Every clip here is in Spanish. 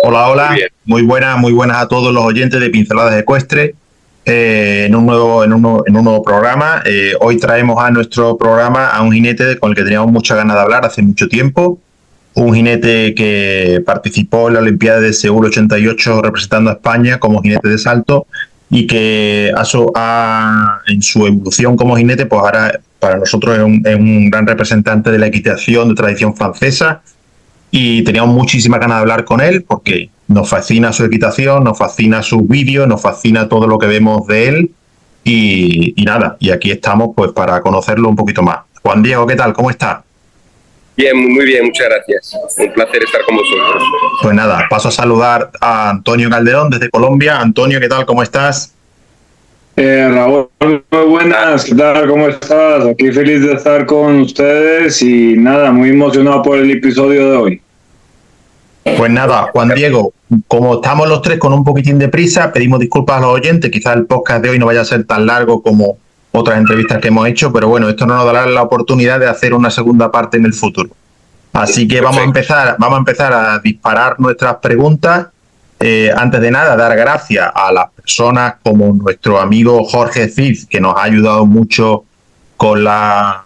Hola, Muy hola, bien. muy buenas a todos los oyentes de Pinceladas Ecuestres en un nuevo programa. Hoy traemos a nuestro programa a un jinete con el que teníamos muchas ganas de hablar hace mucho tiempo. Un jinete que participó en la Olimpiada de Seúl 88 representando a España como jinete de salto y que en su evolución como jinete, pues ahora para nosotros es un gran representante de la equitación de tradición francesa y teníamos muchísimas ganas de hablar con él porque nos fascina su equitación, nos fascina sus vídeos, nos fascina todo lo que vemos de él y nada, y aquí estamos pues para conocerlo un poquito más. Juan Diego, ¿qué tal? ¿Cómo está? Bien, muy bien, muchas gracias. Un placer estar con vosotros. Pues nada, paso a saludar a Antonio Calderón desde Colombia. Antonio, ¿qué tal? ¿Cómo estás? Raúl, muy buenas, ¿qué tal? ¿Cómo estás? Aquí feliz de estar con ustedes y nada, muy emocionado por el episodio de hoy. Pues nada, Juan Diego, como estamos los tres con un poquitín de prisa, pedimos disculpas a los oyentes, quizás el podcast de hoy no vaya a ser tan largo como otras entrevistas que hemos hecho, pero bueno, esto no nos dará la oportunidad de hacer una segunda parte en el futuro. Así que vamos a empezar a disparar nuestras preguntas. Antes de nada, dar gracias a las personas como nuestro amigo Jorge Cid, que nos ha ayudado mucho con la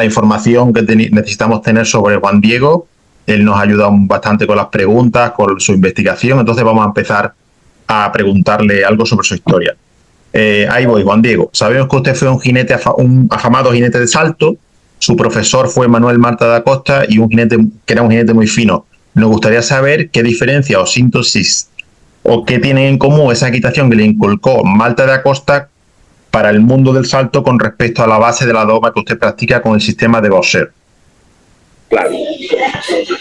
información que necesitamos tener sobre Juan Diego. Él nos ha ayudado bastante con las preguntas, con su investigación. Entonces vamos a empezar a preguntarle algo sobre su historia. Ahí voy, Juan Diego. Sabemos que usted fue un afamado jinete de salto. Su profesor fue Manuel Marta da Costa y que era un jinete muy fino. Nos gustaría saber qué diferencia o síntesis o qué tienen en común esa equitación que le inculcó Marta da Costa para el mundo del salto con respecto a la base de la doma que usted practica con el sistema de Bosser. Claro.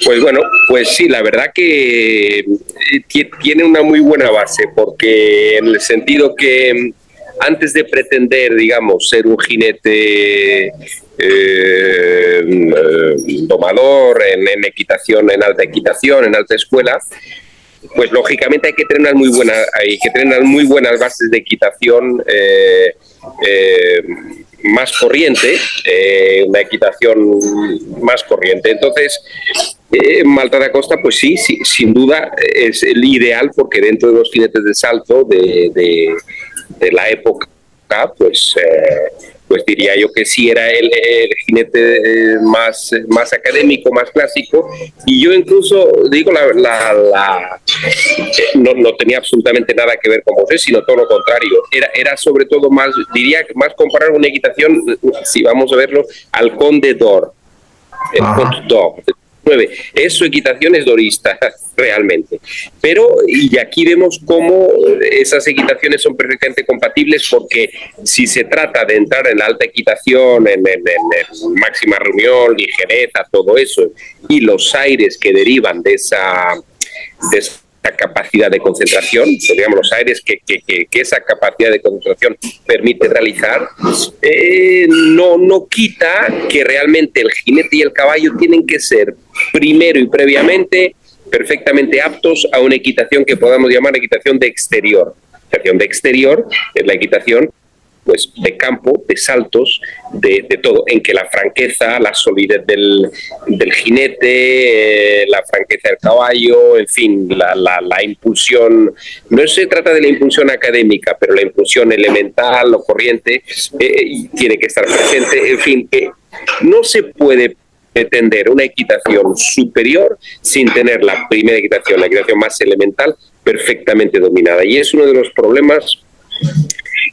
Pues bueno, pues sí, la verdad que tiene una muy buena base, porque en el sentido que antes de pretender, digamos, ser un jinete domador en equitación, en alta equitación, en alta escuela, pues lógicamente hay que tener unas muy buenas bases de equitación más corriente, una equitación más corriente. Entonces, Marta da Costa, pues sí, sin duda es el ideal, porque dentro de los jinetes de salto de la época, pues diría yo que sí era el jinete más académico, más clásico. Y yo incluso digo, no tenía absolutamente nada que ver con José, sino todo lo contrario. Era sobre todo diría más comparar una equitación, si vamos a verlo, al Conde d'Or, el Conde d'Or. Su equitación es dorista, realmente. Pero, y aquí vemos cómo esas equitaciones son perfectamente compatibles, porque si se trata de entrar en la alta equitación, en máxima reunión, ligereza, todo eso, y los aires que derivan de esa capacidad de concentración, digamos, los aires que esa capacidad de concentración permite realizar, no quita que realmente el jinete y el caballo tienen que ser primero y previamente perfectamente aptos a una equitación que podamos llamar equitación de exterior. La equitación de exterior es la equitación, pues, de campo, de saltos, de todo, en que la franqueza, la solidez del jinete, la franqueza del caballo, en fin, la impulsión, no se trata de la impulsión académica, pero la impulsión elemental o corriente tiene que estar presente. En fin, que no se puede pretender una equitación superior sin tener la primera equitación, la equitación más elemental, perfectamente dominada. Y es uno de los problemas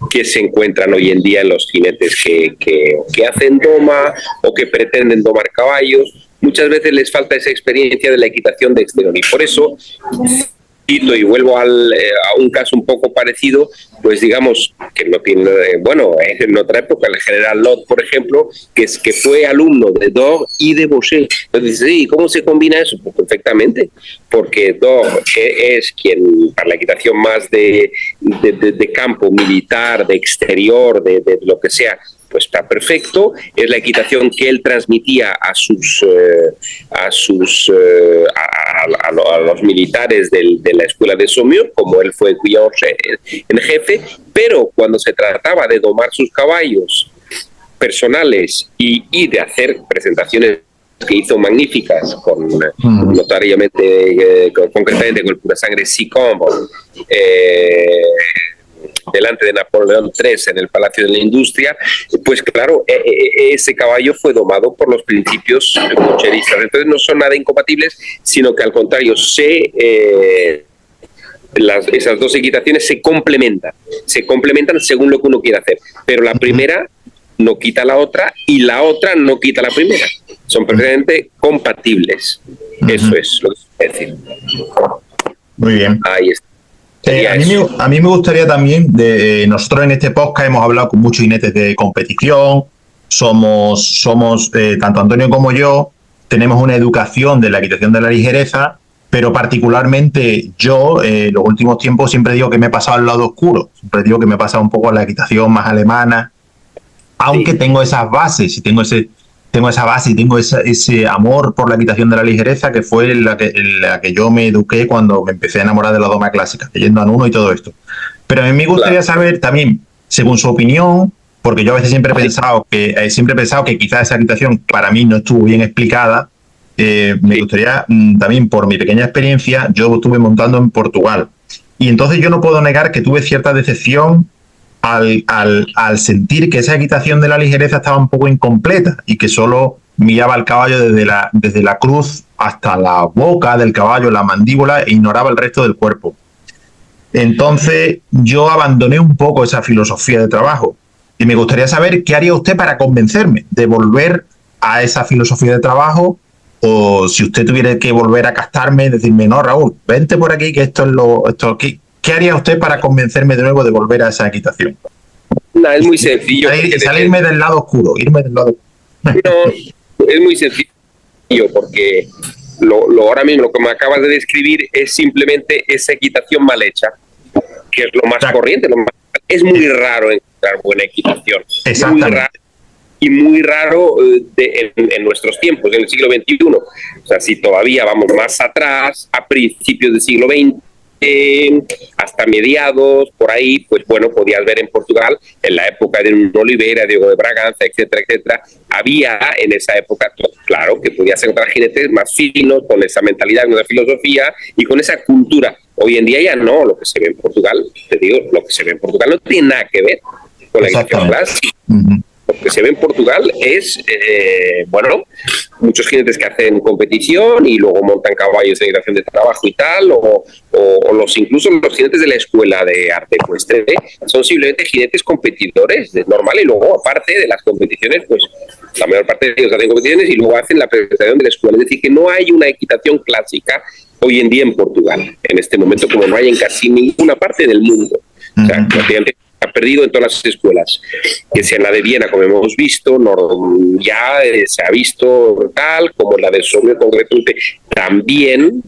que se encuentran hoy en día en los jinetes que hacen doma o que pretenden domar caballos. Muchas veces les falta esa experiencia de la equitación de exterior, y por eso, y vuelvo a un caso un poco parecido, pues digamos que no tiene, bueno, en otra época el general Lot, por ejemplo, que fue alumno de Dor y de Boscher. Entonces, sí, ¿cómo se combina eso? Pues perfectamente, porque Dor es quien, para la equitación más de campo, militar, de exterior, de lo que sea, pues está perfecto. Es la equitación que él transmitía a los militares de la escuela de Saumur, como él fue en jefe. Pero cuando se trataba de domar sus caballos personales y de hacer presentaciones que hizo magníficas, notariamente, concretamente con el Pura Sangre Sicombo, delante de Napoleón III en el Palacio de la Industria, pues claro, ese caballo fue domado por los principios cocheristas. Entonces no son nada incompatibles, sino que al contrario, esas dos equitaciones se complementan según lo que uno quiera hacer, pero la primera no quita la otra y la otra no quita la primera, son perfectamente compatibles. Eso es lo que se puede decir. Muy bien. Ahí está. A mí me gustaría también, nosotros en este podcast hemos hablado con muchos jinetes de competición, somos tanto Antonio como yo, tenemos una educación de la equitación de la ligereza, pero particularmente yo, los últimos tiempos siempre digo que me he pasado al lado oscuro, siempre digo que me he pasado un poco a la equitación más alemana, aunque tengo esas bases y tengo esa base y tengo ese amor por la equitación de la ligereza, que fue la que yo me eduqué cuando me empecé a enamorar de la doma clásica, leyendo a Nuno y todo esto. Pero a mí me gustaría saber también, según su opinión, porque yo a veces siempre he pensado que quizás esa equitación para mí no estuvo bien explicada. Me gustaría también, por mi pequeña experiencia, yo estuve montando en Portugal. Y entonces yo no puedo negar que tuve cierta decepción al sentir que esa equitación de la ligereza estaba un poco incompleta y que solo miraba al caballo desde la cruz hasta la boca del caballo, la mandíbula, e ignoraba el resto del cuerpo. Entonces yo abandoné un poco esa filosofía de trabajo y me gustaría saber qué haría usted para convencerme de volver a esa filosofía de trabajo, o si usted tuviera que volver a castarme y decirme, no, Raúl, vente por aquí, que esto aquí. ¿Qué haría usted para convencerme de nuevo de volver a esa equitación? No, es muy sencillo. Salirme del lado oscuro, irme del lado oscuro. No, es muy sencillo, porque ahora mismo lo que me acabas de describir es simplemente esa equitación mal hecha, que es lo más corriente. Es muy raro encontrar buena equitación. Exactamente. Muy raro en nuestros tiempos, en el siglo XXI. O sea, si todavía vamos más atrás, a principios del siglo XX, hasta mediados, por ahí, pues bueno, podías ver en Portugal, en la época de Nuno Oliveira, Diego de Braganza, etcétera, etcétera, había en esa época, claro, que podías encontrar jinetes más finos, con esa mentalidad, con esa filosofía y con esa cultura. Hoy en día ya no, lo que se ve en Portugal, te digo, lo que se ve en Portugal no tiene nada que ver con la equitación clásica. Lo que se ve en Portugal es, muchos jinetes que hacen competición y luego montan caballos de equitación de trabajo y tal, o incluso los jinetes de la escuela de arte ecuestre son simplemente jinetes competidores, normal, y luego aparte de las competiciones, pues la mayor parte de ellos hacen competiciones y luego hacen la presentación de la escuela. Es decir, que no hay una equitación clásica hoy en día en Portugal, en este momento, como no hay en casi ninguna parte del mundo. O sea, prácticamente ha perdido en todas las escuelas, que sea en la de Viena, como hemos visto, ya se ha visto tal, como la de Soria concretamente también,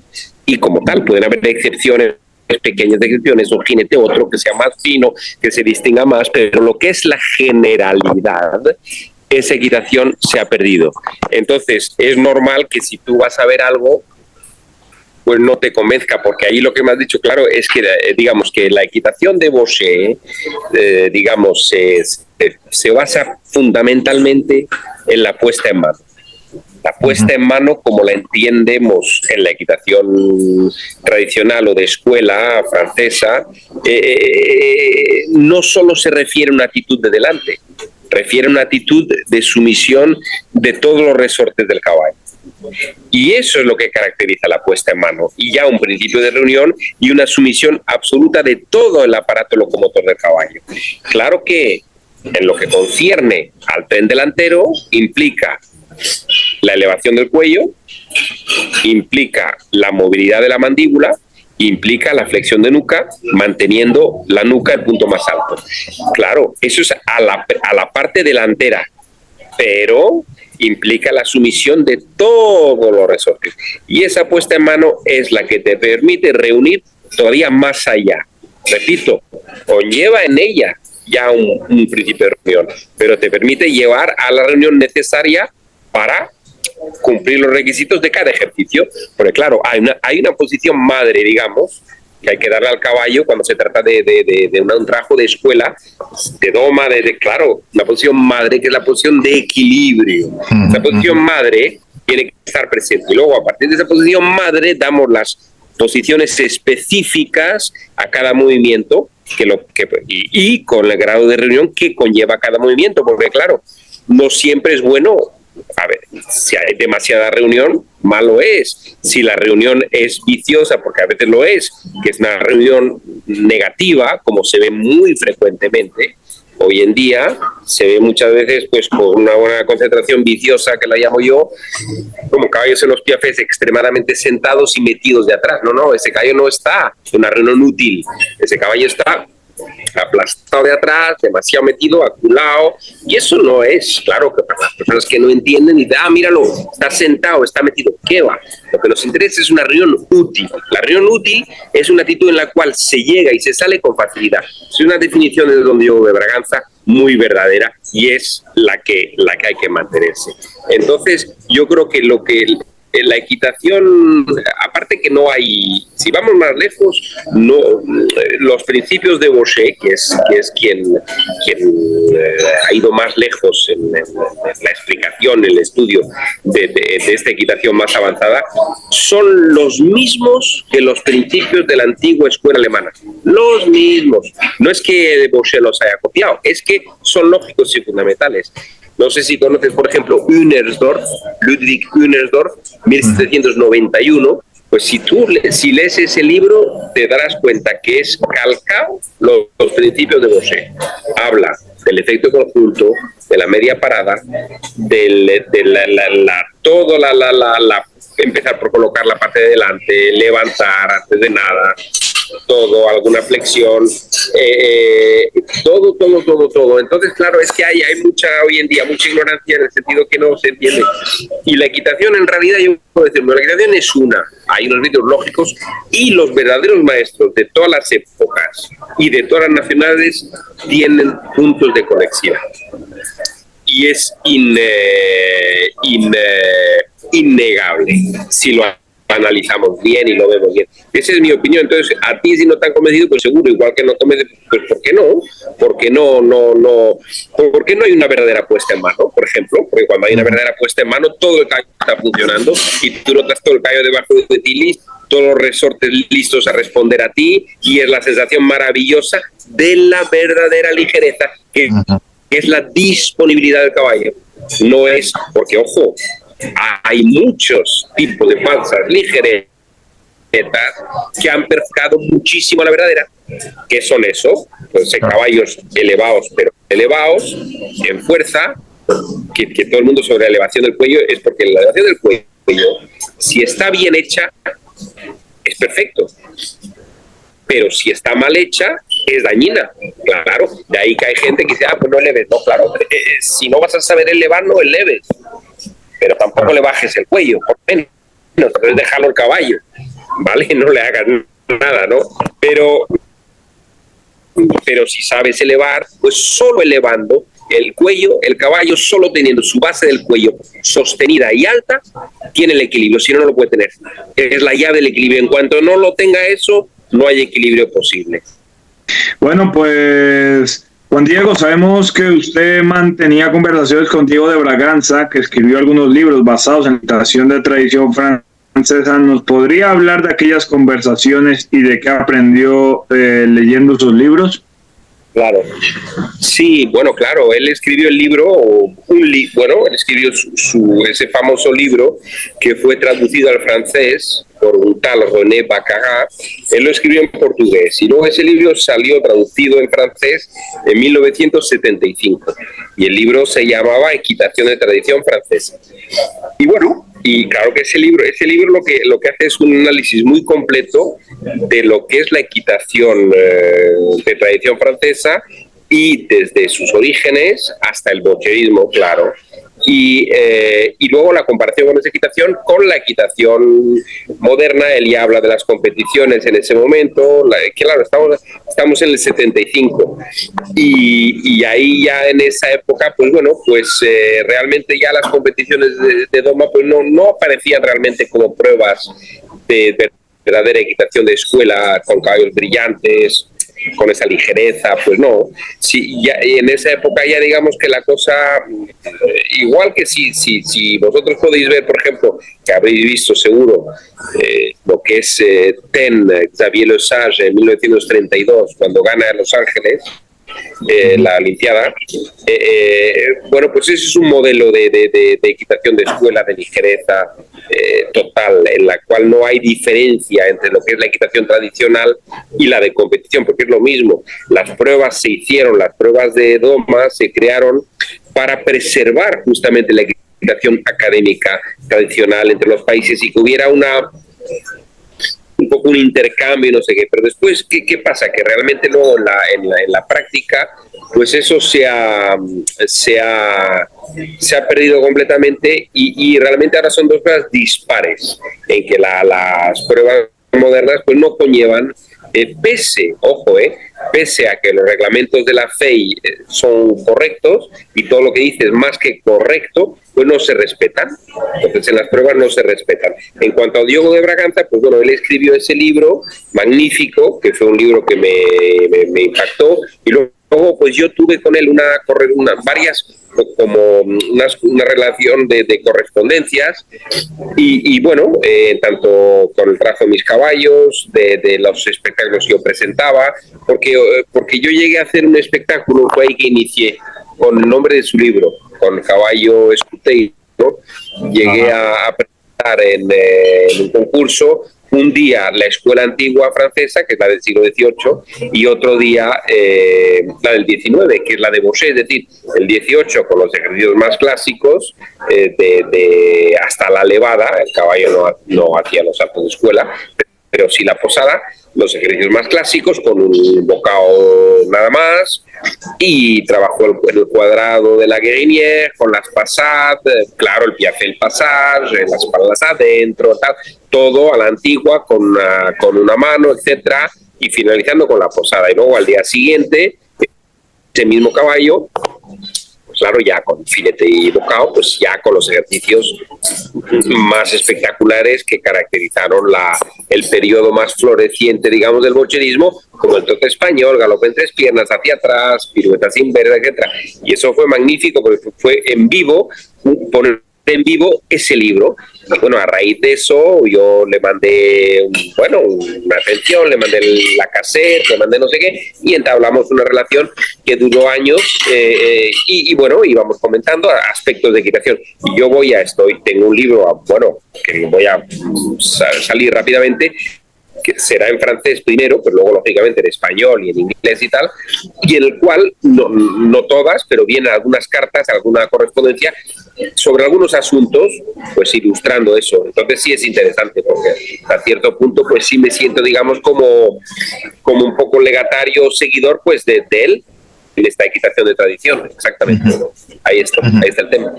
y como tal, pueden haber excepciones, pequeñas excepciones, un jinete otro que sea más fino, que se distinga más, pero lo que es la generalidad, esa equitación se ha perdido. Entonces, es normal que si tú vas a ver algo, pues no te convenzca, porque ahí lo que me has dicho, claro, es que, digamos, que la equitación de Bosché, digamos, se basa fundamentalmente en la puesta en mano. La puesta en mano, como la entiendemos en la equitación tradicional o de escuela francesa, no solo se refiere a una actitud de delante, refiere a una actitud de sumisión de todos los resortes del caballo. Y eso es lo que caracteriza la puesta en mano, y ya un principio de reunión y una sumisión absoluta de todo el aparato locomotor del caballo. Claro que en lo que concierne al tren delantero implica la elevación del cuello, implica la movilidad de la mandíbula, implica la flexión de nuca, manteniendo la nuca el punto más alto. Claro, eso es a la parte delantera, pero implica la sumisión de todos los resortes. Y esa puesta en mano es la que te permite reunir todavía más allá. Repito, conlleva en ella ya un principio de reunión, pero te permite llevar a la reunión necesaria para cumplir los requisitos de cada ejercicio. Porque claro, hay una posición madre, digamos, que hay que darle al caballo cuando se trata de un trabajo de escuela, de doma, claro, una posición madre que es la posición de equilibrio. Esa posición madre tiene que estar presente. Y luego, a partir de esa posición madre, damos las posiciones específicas a cada movimiento y con el grado de reunión que conlleva cada movimiento, porque claro, no siempre es bueno. A ver, si hay demasiada reunión, malo es. Si la reunión es viciosa, porque a veces lo es, que es una reunión negativa, como se ve muy frecuentemente, hoy en día se ve muchas veces pues con una buena concentración viciosa, que la llamo yo, como caballos en los piafés extremadamente sentados y metidos de atrás. No, ese caballo no está en una reunión útil, ese caballo está aplastado de atrás, demasiado metido, aculado, y eso no es, claro, que para las personas que no entienden y dicen, míralo, está sentado, está metido, ¿qué va? Lo que nos interesa es una reunión útil. La reunión útil es una actitud en la cual se llega y se sale con facilidad. Es una definición de Don Diego de Braganza muy verdadera y es la que hay que mantenerse. Entonces, yo creo que la equitación, aparte que no hay, si vamos más lejos, no, los principios de Bosché, que es quien ha ido más lejos en la explicación, en el estudio de esta equitación más avanzada, son los mismos que los principios de la antigua escuela alemana. Los mismos. No es que Bosché los haya copiado, es que son lógicos y fundamentales. No sé si conoces, por ejemplo, Ludwig Unersdorf, 1791. Pues si lees ese libro, te darás cuenta que es calcado los principios de Bosché. Habla del efecto conjunto, de la media parada, empezar por colocar la parte de delante, levantar antes de nada, todo, alguna flexión, todo. Entonces, claro, es que hay hoy en día mucha ignorancia en el sentido que no se entiende. Y la equitación, en realidad, yo puedo decir, la equitación es hay unos vídeos lógicos y los verdaderos maestros de todas las épocas y de todas las nacionalidades tienen puntos de conexión. Y es innegable si lo analizamos bien y lo vemos bien. Esa es mi opinión. Entonces, a ti, si no te han convencido, pues seguro, igual que no convence, pues ¿por qué no? ¿Por qué no hay una verdadera puesta en mano, por ejemplo? Porque cuando hay una verdadera puesta en mano, todo el caballo está funcionando y tú notas todo el caballo debajo de ti, todos los resortes listos a responder a ti, y es la sensación maravillosa de la verdadera ligereza, que es la disponibilidad del caballo. No es, porque ojo, hay muchos tipos de falsas ligeretas que han perjudicado muchísimo a la verdadera. ¿Qué son eso? Pues caballos elevados, pero elevados en fuerza, que todo el mundo sobre la elevación del cuello, es porque la elevación del cuello, si está bien hecha, es perfecto. Pero si está mal hecha, es dañina. Claro, de ahí que hay gente que dice, pues no eleves. No, claro, si no vas a saber elevar, no eleves. Pero tampoco le bajes el cuello, por menos. Entonces déjalo el caballo, ¿vale? No le hagas nada, ¿no? Pero si sabes elevar, pues solo elevando el cuello, el caballo, solo teniendo su base del cuello sostenida y alta, tiene el equilibrio, si no, no lo puede tener. Es la llave del equilibrio. En cuanto no lo tenga eso, no hay equilibrio posible. Bueno, pues Juan Diego, sabemos que usted mantenía conversaciones con Diego de Braganza, que escribió algunos libros basados en la tradición francesa. ¿Nos podría hablar de aquellas conversaciones y de qué aprendió leyendo sus libros? Claro. Sí, bueno, claro, él escribió el libro, él escribió ese famoso libro que fue traducido al francés por un tal René Baccarat. Él lo escribió en portugués y luego ese libro salió traducido en francés en 1975 y el libro se llamaba Equitación de tradición francesa. Y bueno, y claro que ese libro lo que hace es un análisis muy completo de lo que es la equitación de tradición francesa y desde sus orígenes hasta el boucherismo, claro. Y luego la comparación con esa equitación con la equitación moderna. Él ya habla de las competiciones en ese momento, claro, estamos en el 75 y ahí ya en esa época, pues bueno, realmente ya las competiciones de doma pues no aparecían realmente como pruebas de verdadera equitación de escuela con caballos brillantes. con esa ligereza, pues no. Sí, ya, en esa época ya digamos que la cosa, igual que si vosotros podéis ver, por ejemplo, que habréis visto seguro lo que es Xavier Lesage en 1932, cuando gana en Los Ángeles, la Olimpiada, bueno, pues ese es un modelo de equitación de escuela, de ligereza total, en la cual no hay diferencia entre lo que es la equitación tradicional y la de competición, porque es lo mismo. Las pruebas se hicieron, las pruebas de doma se crearon para preservar justamente la equitación académica tradicional entre los países y que hubiera un poco un intercambio y no sé qué, pero después, ¿qué pasa? Que realmente luego en la práctica, pues eso se ha perdido completamente y realmente ahora son dos cosas dispares, en que las pruebas modernas pues no conllevan, pese a que los reglamentos de la FEI son correctos y todo lo que dice es más que correcto, pues no se respetan. Entonces en las pruebas no se respetan. En cuanto a Diogo de Braganza, pues bueno, él escribió ese libro magnífico, que fue un libro que me impactó, y luego pues yo tuve con él una relación de correspondencias y bueno, tanto con el trazo de mis caballos, de los espectáculos que yo presentaba, porque yo llegué a hacer un espectáculo, fue ahí que inicié, con el nombre de su libro, con Caballo Escuteiro. Llegué a presentar en un concurso un día la escuela antigua francesa, que es la del siglo XVIII, y otro día la del XIX, que es la de Boucher, es decir, el XVIII con los ejercicios más clásicos, hasta la levada. El caballo no hacía los saltos de escuela, pero sí la posada, los ejercicios más clásicos, con un bocado nada más, y trabajó el cuadrado de la Guérinière, con las passades, claro, el piaffe passage, las palas adentro, tal, todo a la antigua, con una mano, etcétera, y finalizando con la posada. Y luego al día siguiente, ese mismo caballo, pues claro, ya con filete y bocado, pues ya con los ejercicios más espectaculares que caracterizaron el periodo más floreciente, digamos, del bolcherismo, como el trote español, galope en 3 piernas, hacia atrás, pirueta sin verde, etcétera. Y eso fue magnífico porque fue en vivo, poner en vivo ese libro. Y bueno, a raíz de eso yo le mandé una atención, le mandé la cassette, le mandé no sé qué, y entablamos una relación que duró años, y bueno, íbamos comentando aspectos de equitación. Y yo tengo un libro, que voy a salir rápidamente, que será en francés primero, pero luego lógicamente en español y en inglés y tal, y en el cual, no todas, pero vienen algunas cartas, alguna correspondencia sobre algunos asuntos, pues ilustrando eso. Entonces sí es interesante, porque a cierto punto pues sí me siento, digamos, como un poco legatario, seguidor pues de él, en esta equitación de tradición. Exactamente. Ahí está el tema.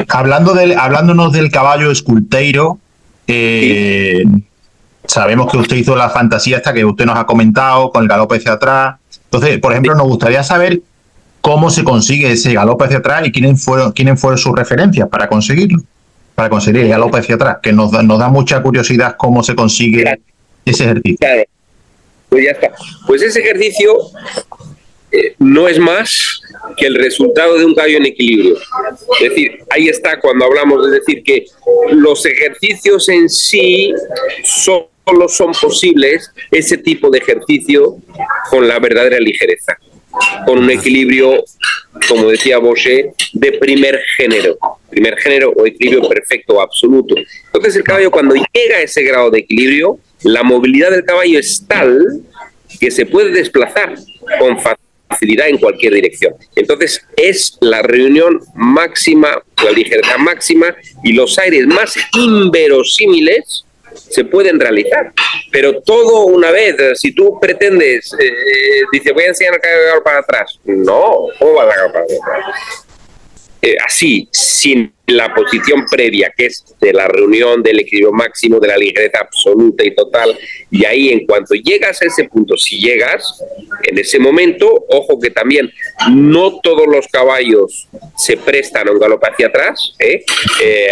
Hablándonos del caballo esculteiro, sí. Sabemos que usted hizo la fantasía esta que usted nos ha comentado, con el galope hacia atrás. Entonces, por ejemplo, nos gustaría saber cómo se consigue ese galope hacia atrás y quiénes fueron sus referencias para conseguirlo, para conseguir el galope hacia atrás, que nos da mucha curiosidad cómo se consigue ese ejercicio. Claro, pues ya está. Pues ese ejercicio no es más que el resultado de un caballo en equilibrio. Es decir, ahí está cuando hablamos, es decir, que los ejercicios en sí solo son posibles, ese tipo de ejercicio, con la verdadera ligereza, con un equilibrio, como decía Boucher, de primer género o equilibrio perfecto, absoluto. Entonces el caballo, cuando llega a ese grado de equilibrio, la movilidad del caballo es tal que se puede desplazar con facilidad en cualquier dirección. Entonces es la reunión máxima, la ligereza máxima, y los aires más inverosímiles se pueden realizar, pero todo una vez. Si tú pretendes, dice, voy a enseñar a caer para atrás, no, ¿cómo vas a caer para atrás? Así, sin la posición previa, que es de la reunión del equilibrio máximo, de la ligereza absoluta y total, y ahí en cuanto llegas a ese punto, si llegas, en ese momento, ojo que también no todos los caballos se prestan a un galope hacia atrás,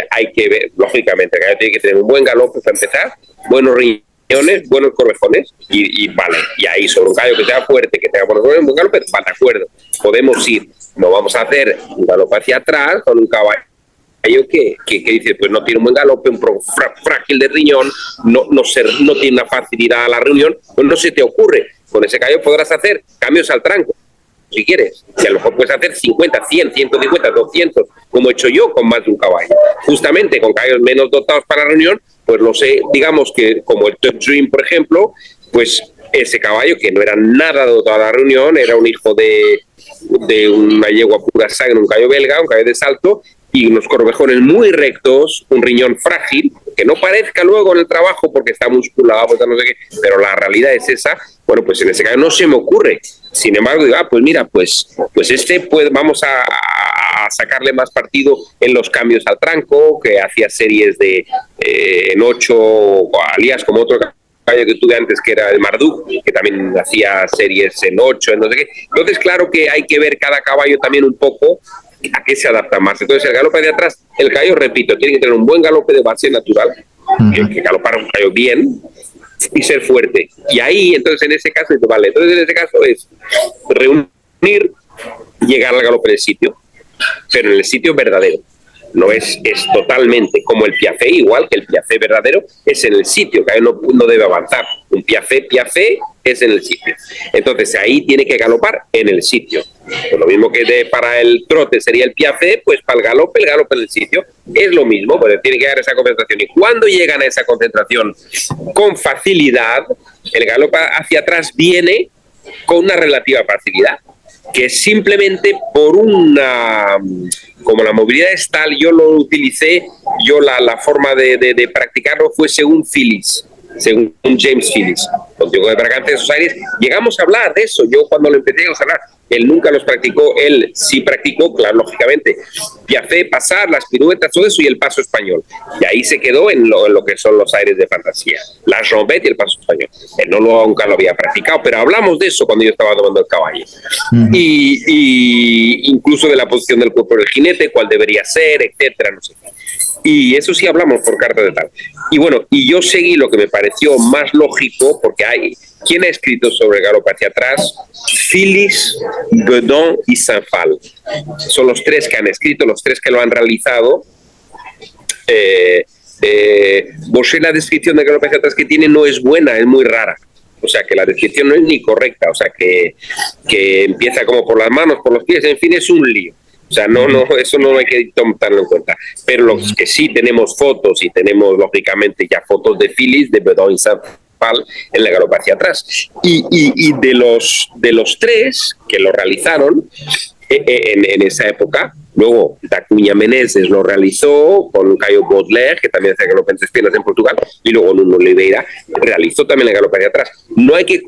hay que ver, lógicamente, el caballo tiene que tener un buen galope para empezar, buenos riñones buenos corvejones, y vale, y ahí sobre un caballo que sea fuerte, que tenga buenos corvejones, un galope, va de acuerdo, podemos ir. No vamos a hacer un galope hacia atrás con un caballo que dice, pues no tiene un buen galope, un frágil de riñón, no tiene una facilidad a la reunión, pues no se te ocurre. Con ese caballo podrás hacer cambios al tranco, si quieres, y a lo mejor puedes hacer 50, 100, 150, 200, como he hecho yo con más de un caballo. Justamente con caballos menos dotados para la reunión, pues lo sé, digamos que como el Touch Dream, por ejemplo, pues ese caballo que no era nada dotado a la reunión, era un hijo de una yegua pura sangre, un caballo belga, un caballo de salto, y unos corvejones muy rectos, un riñón frágil, que no parezca luego en el trabajo porque está musculado, pues no sé qué, pero la realidad es esa. Bueno, pues en ese caso no se me ocurre. Sin embargo, digo, pues mira, pues vamos a sacarle más partido en los cambios al tranco, que hacía series de en 8 alías, como otro caballo que tuve antes, que era el Marduk, que también hacía series en 8, en no sé qué. Entonces, claro que hay que ver cada caballo también un poco a qué se adapta más. Entonces, el galope de atrás, el caballo, repito, tiene que tener un buen galope de base natural, que galopar un caballo bien y ser fuerte. Y ahí, entonces, en ese caso, vale, entonces en ese caso es reunir, llegar al galope del sitio, pero en el sitio verdadero. No es totalmente como el piafé, igual que el piafé verdadero es en el sitio, que no debe avanzar. Un piafé es en el sitio. Entonces ahí tiene que galopar en el sitio. Pues lo mismo que para el trote sería el piafé, pues para el galope en el sitio. Es lo mismo, pues tiene que dar esa concentración. Y cuando llegan a esa concentración con facilidad, el galope hacia atrás viene con una relativa facilidad, que simplemente por como la movilidad es tal, yo lo utilicé, la forma de practicarlo fue según Phillips, según James Phillips, con Diego de Braganza de esos aires. Llegamos a hablar de eso, yo cuando lo empecé a hablar, él nunca los practicó, él sí practicó, claro, lógicamente, piafé, pasar, las piruetas, todo eso y el paso español. Y ahí se quedó en lo que son los aires de fantasía, la rombette y el paso español. Él nunca lo había practicado, pero hablamos de eso cuando yo estaba tomando el caballo. Y incluso de la posición del cuerpo del jinete, cuál debería ser, etcétera, no sé qué. Y eso sí hablamos por carta de tal. Y bueno, y yo seguí lo que me pareció más lógico, porque ¿quién ha escrito sobre el galope hacia atrás? Phillips, Bedon y Saint-Phal. Son los tres que han escrito, los tres que lo han realizado. La descripción de galope hacia atrás que tiene no es buena, es muy rara. O sea, que la descripción no es ni correcta. O sea, que empieza como por las manos, por los pies, en fin, es un lío. O sea, eso no hay que tomarlo en cuenta. Pero los que sí tenemos fotos y tenemos, lógicamente, ya fotos de Phillips, de Bedon y Saint-Phal en la galope hacia atrás. Y de los tres que lo realizaron en esa época, luego Dacuña Meneses lo realizó con Caio Baudelaire, que también hace galope en tres piernas en Portugal, y luego Nuno Oliveira realizó también la galope hacia atrás. No hay que,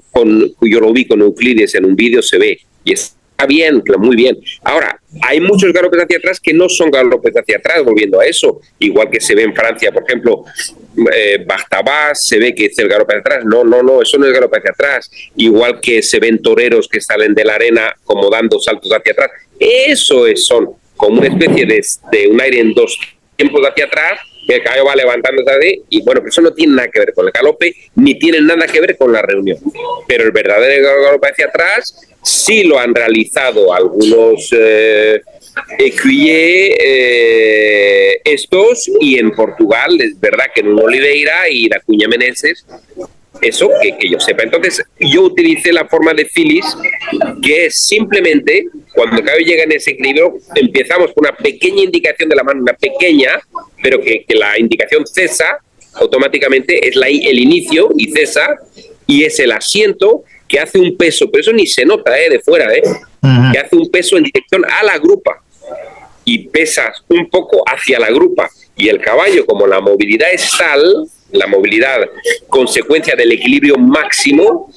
yo lo vi con Euclides en un vídeo, se ve, y está bien, muy bien. Ahora, hay muchos galopes hacia atrás que no son galopes hacia atrás, volviendo a eso, igual que se ve en Francia, por ejemplo, Bartabás, se ve que es el galope hacia atrás. No, eso no es galope hacia atrás. Igual que se ven toreros que salen de la arena como dando saltos hacia atrás. Eso son como una especie de un aire en dos tiempos hacia atrás, que el caballo va levantándose así, y bueno, pero eso no tiene nada que ver con el galope, ni tiene nada que ver con la reunión. Pero el verdadero galope hacia atrás sí lo han realizado algunos Écuyer, estos, y en Portugal es verdad que Nuno Oliveira y Dacuña Meneses, eso que yo sepa. Entonces yo utilicé la forma de Phillips, que es simplemente cuando el caballo llega en ese equilibrio, empezamos con una pequeña indicación de la mano, una pequeña, pero que la indicación cesa automáticamente, es el inicio y cesa, y es el asiento que hace un peso, pero eso ni se nota de fuera, que hace un peso en dirección a la grupa y pesas un poco hacia la grupa, y el caballo, como la movilidad es tal, la movilidad consecuencia del equilibrio máximo,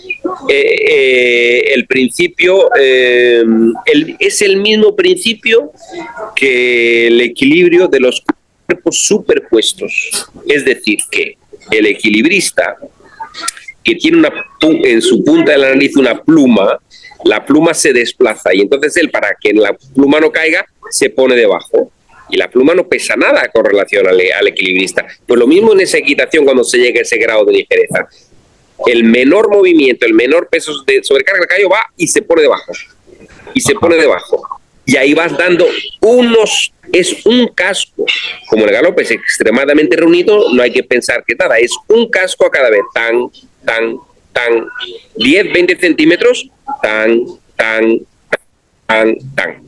el principio es el mismo principio que el equilibrio de los cuerpos superpuestos, es decir, que el equilibrista que tiene en su punta de la nariz una pluma, la pluma se desplaza, y entonces él, para que la pluma no caiga, se pone debajo, y la pluma no pesa nada con relación al equilibrista. Pues lo mismo en esa equitación cuando se llega a ese grado de ligereza. el menor movimiento, el menor peso de sobrecarga del caballo va y se pone debajo. Y se pone debajo. Y ahí vas dando es un casco. Como el galope es extremadamente reunido, no hay que pensar que nada, es un casco a cada vez, tan, 10, 20 centímetros, tan.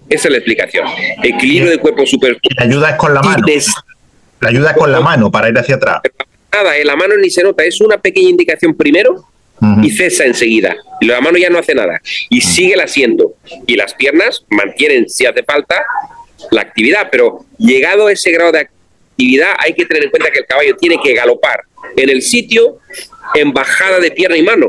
Esa es la explicación. Equilibrio de cuerpo super. La ayuda es con la mano. La ayuda es con la mano para ir hacia atrás. Nada, la mano ni se nota, es una pequeña indicación primero y cesa enseguida. Y la mano ya no hace nada. Y sigue el asiento. Y las piernas mantienen, si hace falta, la actividad. Pero llegado a ese grado de actividad, hay que tener en cuenta que el caballo tiene que galopar en el sitio en bajada de pierna y mano.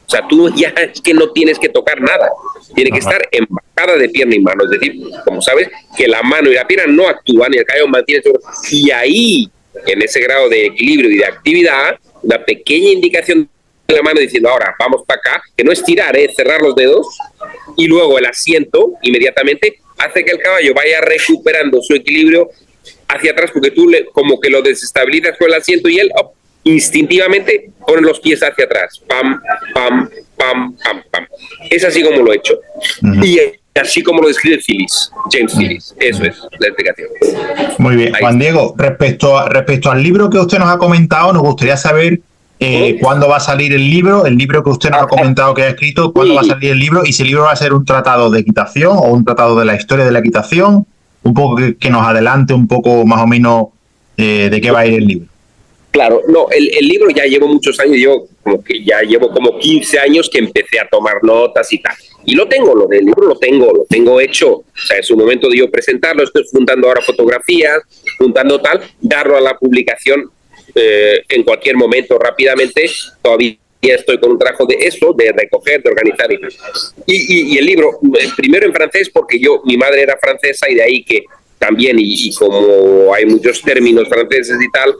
O sea, tú ya es que no tienes que tocar nada. Tiene que estar en bajada de pierna y mano. Es decir, como sabes, que la mano y la pierna no actúan y el caballo mantiene su... Y ahí, en ese grado de equilibrio y de actividad, una pequeña indicación de la mano diciendo, ahora vamos para acá, que no es tirar, cerrar los dedos, y luego el asiento inmediatamente hace que el caballo vaya recuperando su equilibrio hacia atrás, porque tú como que lo desestabilizas con el asiento y él instintivamente pone los pies hacia atrás. Pam, pam, pam, pam, pam. Es así como lo he hecho. Y así como lo describe James Phillips. Eso es la explicación. Muy bien. Ahí Juan está. Diego, respecto al libro que usted nos ha comentado, nos gustaría saber cuándo va a salir el libro que usted nos ha comentado que ha escrito, cuándo va a salir el libro y si el libro va a ser un tratado de equitación o un tratado de la historia de la equitación, un poco que nos adelante un poco más o menos de qué va a ir el libro. Claro, no, el libro ya llevo muchos años, yo como que ya llevo como 15 años que empecé a tomar notas y tal. Y lo tengo, lo del libro lo tengo hecho. O sea, es un momento de yo presentarlo, estoy juntando ahora fotografías, juntando tal, darlo a la publicación en cualquier momento, rápidamente. Todavía estoy con un trabajo de eso, de recoger, de organizar y tal. Y el libro, primero en francés, porque mi madre era francesa y de ahí que también, y como hay muchos términos franceses y tal,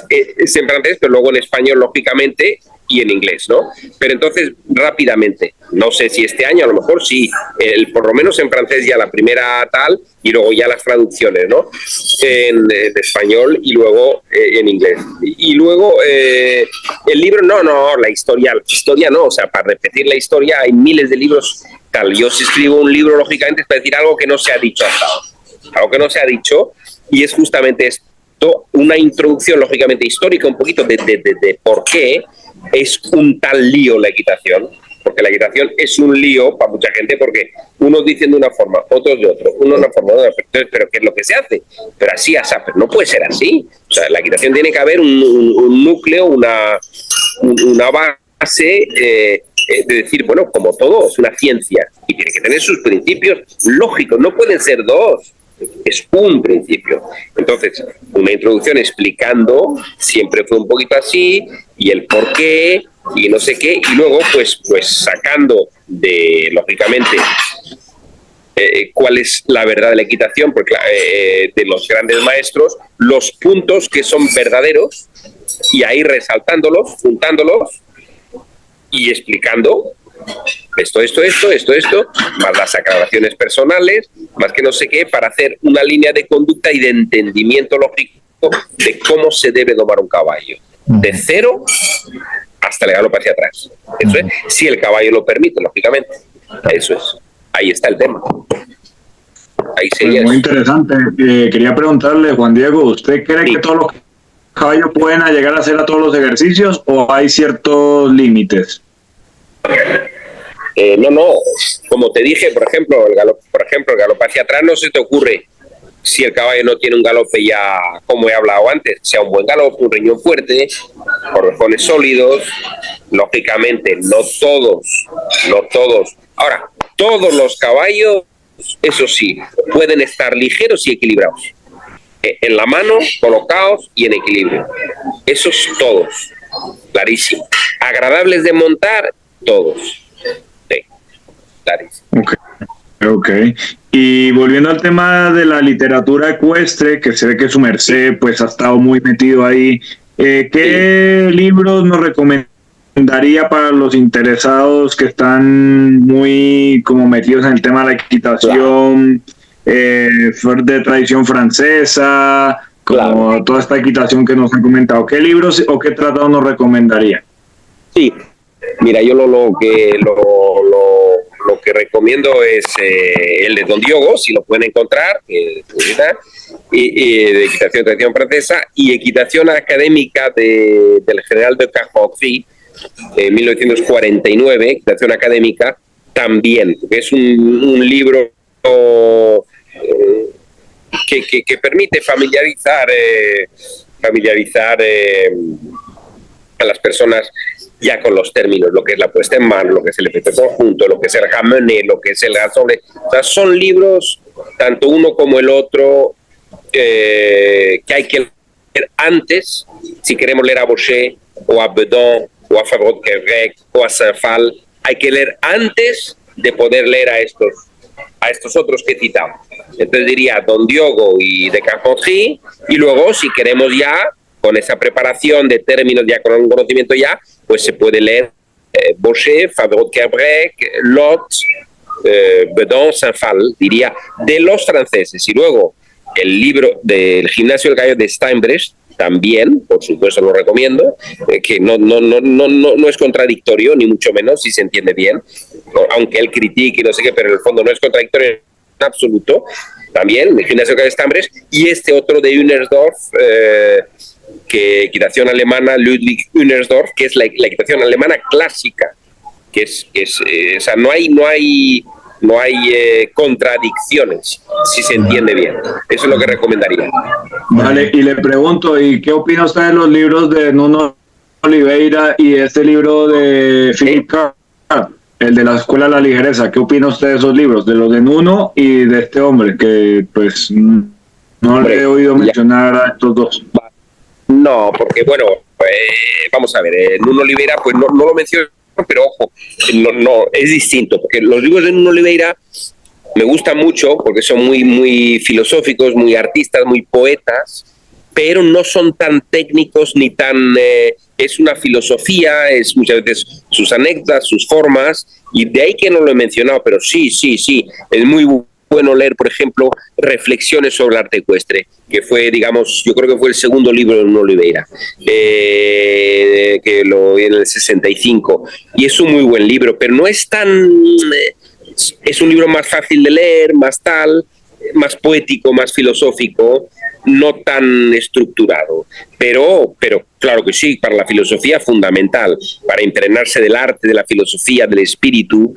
es en francés, pero luego en español, lógicamente, y en inglés, ¿no? Pero entonces, rápidamente, no sé si este año, a lo mejor sí, por lo menos en francés ya la primera tal, y luego ya las traducciones, ¿no? En español y luego en inglés. Y luego, el libro, la historia no, o sea, para repetir la historia hay miles de libros, tal. Yo si escribo un libro, lógicamente, es para decir algo que no se ha dicho hasta ahora. Algo que no se ha dicho, y es justamente esto, una introducción lógicamente histórica, un poquito de por qué es un tal lío la equitación, porque la equitación es un lío para mucha gente, porque unos dicen de una forma, otros de otro, uno de una forma, de otra, pero ¿qué es lo que se hace? Pero así, pero no puede ser así. O sea, la equitación tiene que haber un núcleo, una base de decir, bueno, como todo, es una ciencia, y tiene que tener sus principios lógicos, no pueden ser dos. Es un principio. Entonces, una introducción explicando, siempre fue un poquito así, y el por qué, y no sé qué, y luego pues sacando lógicamente, cuál es la verdad de la equitación, porque de los grandes maestros, los puntos que son verdaderos, y ahí resaltándolos, juntándolos, y explicando esto, más las aclaraciones personales, más que no sé qué, para hacer una línea de conducta y de entendimiento lógico de cómo se debe domar un caballo, de cero hasta el galope hacia atrás. Eso es, si el caballo lo permite, lógicamente. Eso es, ahí está el tema. Ahí sería. Muy interesante. Quería preguntarle, Juan Diego, ¿usted cree que todos los caballos pueden llegar a hacer a todos los ejercicios o hay ciertos límites? No, como te dije, por ejemplo, el galope hacia atrás no se te ocurre si el caballo no tiene un galope ya, como he hablado antes, sea un buen galope, un riñón fuerte, cordones sólidos, lógicamente no todos. Ahora, todos los caballos, eso sí, pueden estar ligeros y equilibrados. En la mano, colocados y en equilibrio. Esos todos, clarísimo. Agradables de montar, todos. Ok. Y volviendo al tema de la literatura ecuestre, que se ve que su merced pues ha estado muy metido ahí, ¿qué libros nos recomendaría para los interesados que están muy como metidos en el tema de la equitación, de tradición francesa, como toda esta equitación que nos han comentado? ¿Qué libros o qué tratados nos recomendaría? Sí, mira, yo lo que recomiendo es el de Don Diogo, si lo pueden encontrar, de equitación de tradición francesa, y equitación académica del general de Carpentry, 1949, equitación académica, también, porque es un libro que permite familiarizar a las personas ya con los términos, lo que es la puesta en mano, lo que es el efecto conjunto, lo que es el ramené, lo que es el sobre. O sea, son libros, tanto uno como el otro, que hay que leer antes, si queremos leer a Baucher, o a Bedon, o a Favreau-de-Querec, o a Saint-Phal, hay que leer antes de poder leer a estos otros que citamos. Entonces diría Don Diogo y de Carpentry, y luego, si queremos ya, con esa preparación de términos ya con un conocimiento ya, pues se puede leer Baucher, Favreau-de-Querec, Lot, Bedon, Saint-Phal, diría, de los franceses. Y luego el libro del Gimnasio del Gallo de Steinbrecht, también, por supuesto lo recomiendo, que no es contradictorio, ni mucho menos, si se entiende bien, aunque él critique y no sé qué, pero en el fondo no es contradictorio en absoluto. También el Gimnasio del Gallo de Steinbrecht, y este otro de Unersdorf, que equitación alemana, Ludwig Unersdorf, que es la equitación alemana clásica, que o sea, no hay contradicciones, si se entiende bien. Eso es lo que recomendaría. Vale, y le pregunto, ¿y qué opina usted de los libros de Nuno Oliveira y este libro de Philip Carr, el de la Escuela de la Ligereza? ¿Qué opina usted de esos libros, de los de Nuno y de este hombre, que pues no le he oído mencionar a estos dos? No, porque bueno, vamos a ver, Nuno Oliveira pues no lo menciono, pero ojo, no es distinto, porque los libros de Nuno Oliveira me gustan mucho porque son muy filosóficos, muy artistas, muy poetas, pero no son tan técnicos ni tan... es una filosofía, es muchas veces sus anécdotas, sus formas, y de ahí que no lo he mencionado, pero sí, es muy bueno leer, por ejemplo, Reflexiones sobre el arte ecuestre, que fue, digamos, yo creo que fue el segundo libro de Nuno Oliveira, que lo vi en el 65, y es un muy buen libro, pero no es tan... es un libro más fácil de leer, más más poético, más filosófico, no tan estructurado, pero claro que sí, para la filosofía fundamental, para impregnarse del arte, de la filosofía, del espíritu,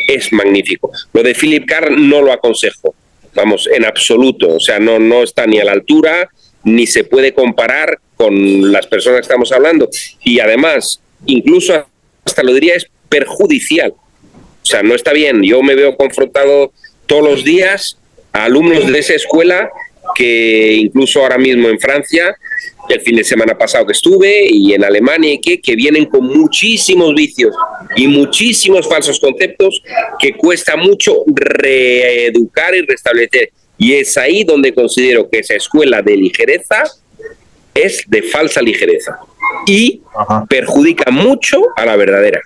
es magnífico. Lo de Philip Carr no lo aconsejo, vamos, en absoluto, o sea, no está ni a la altura, ni se puede comparar con las personas que estamos hablando, y además, incluso hasta lo diría, es perjudicial. O sea, no está bien. Yo me veo confrontado todos los días a alumnos de esa escuela que incluso ahora mismo en Francia, el fin de semana pasado que estuve, y en Alemania, que vienen con muchísimos vicios y muchísimos falsos conceptos que cuesta mucho reeducar y restablecer. Y es ahí donde considero que esa escuela de ligereza es de falsa ligereza y perjudica mucho a la verdadera.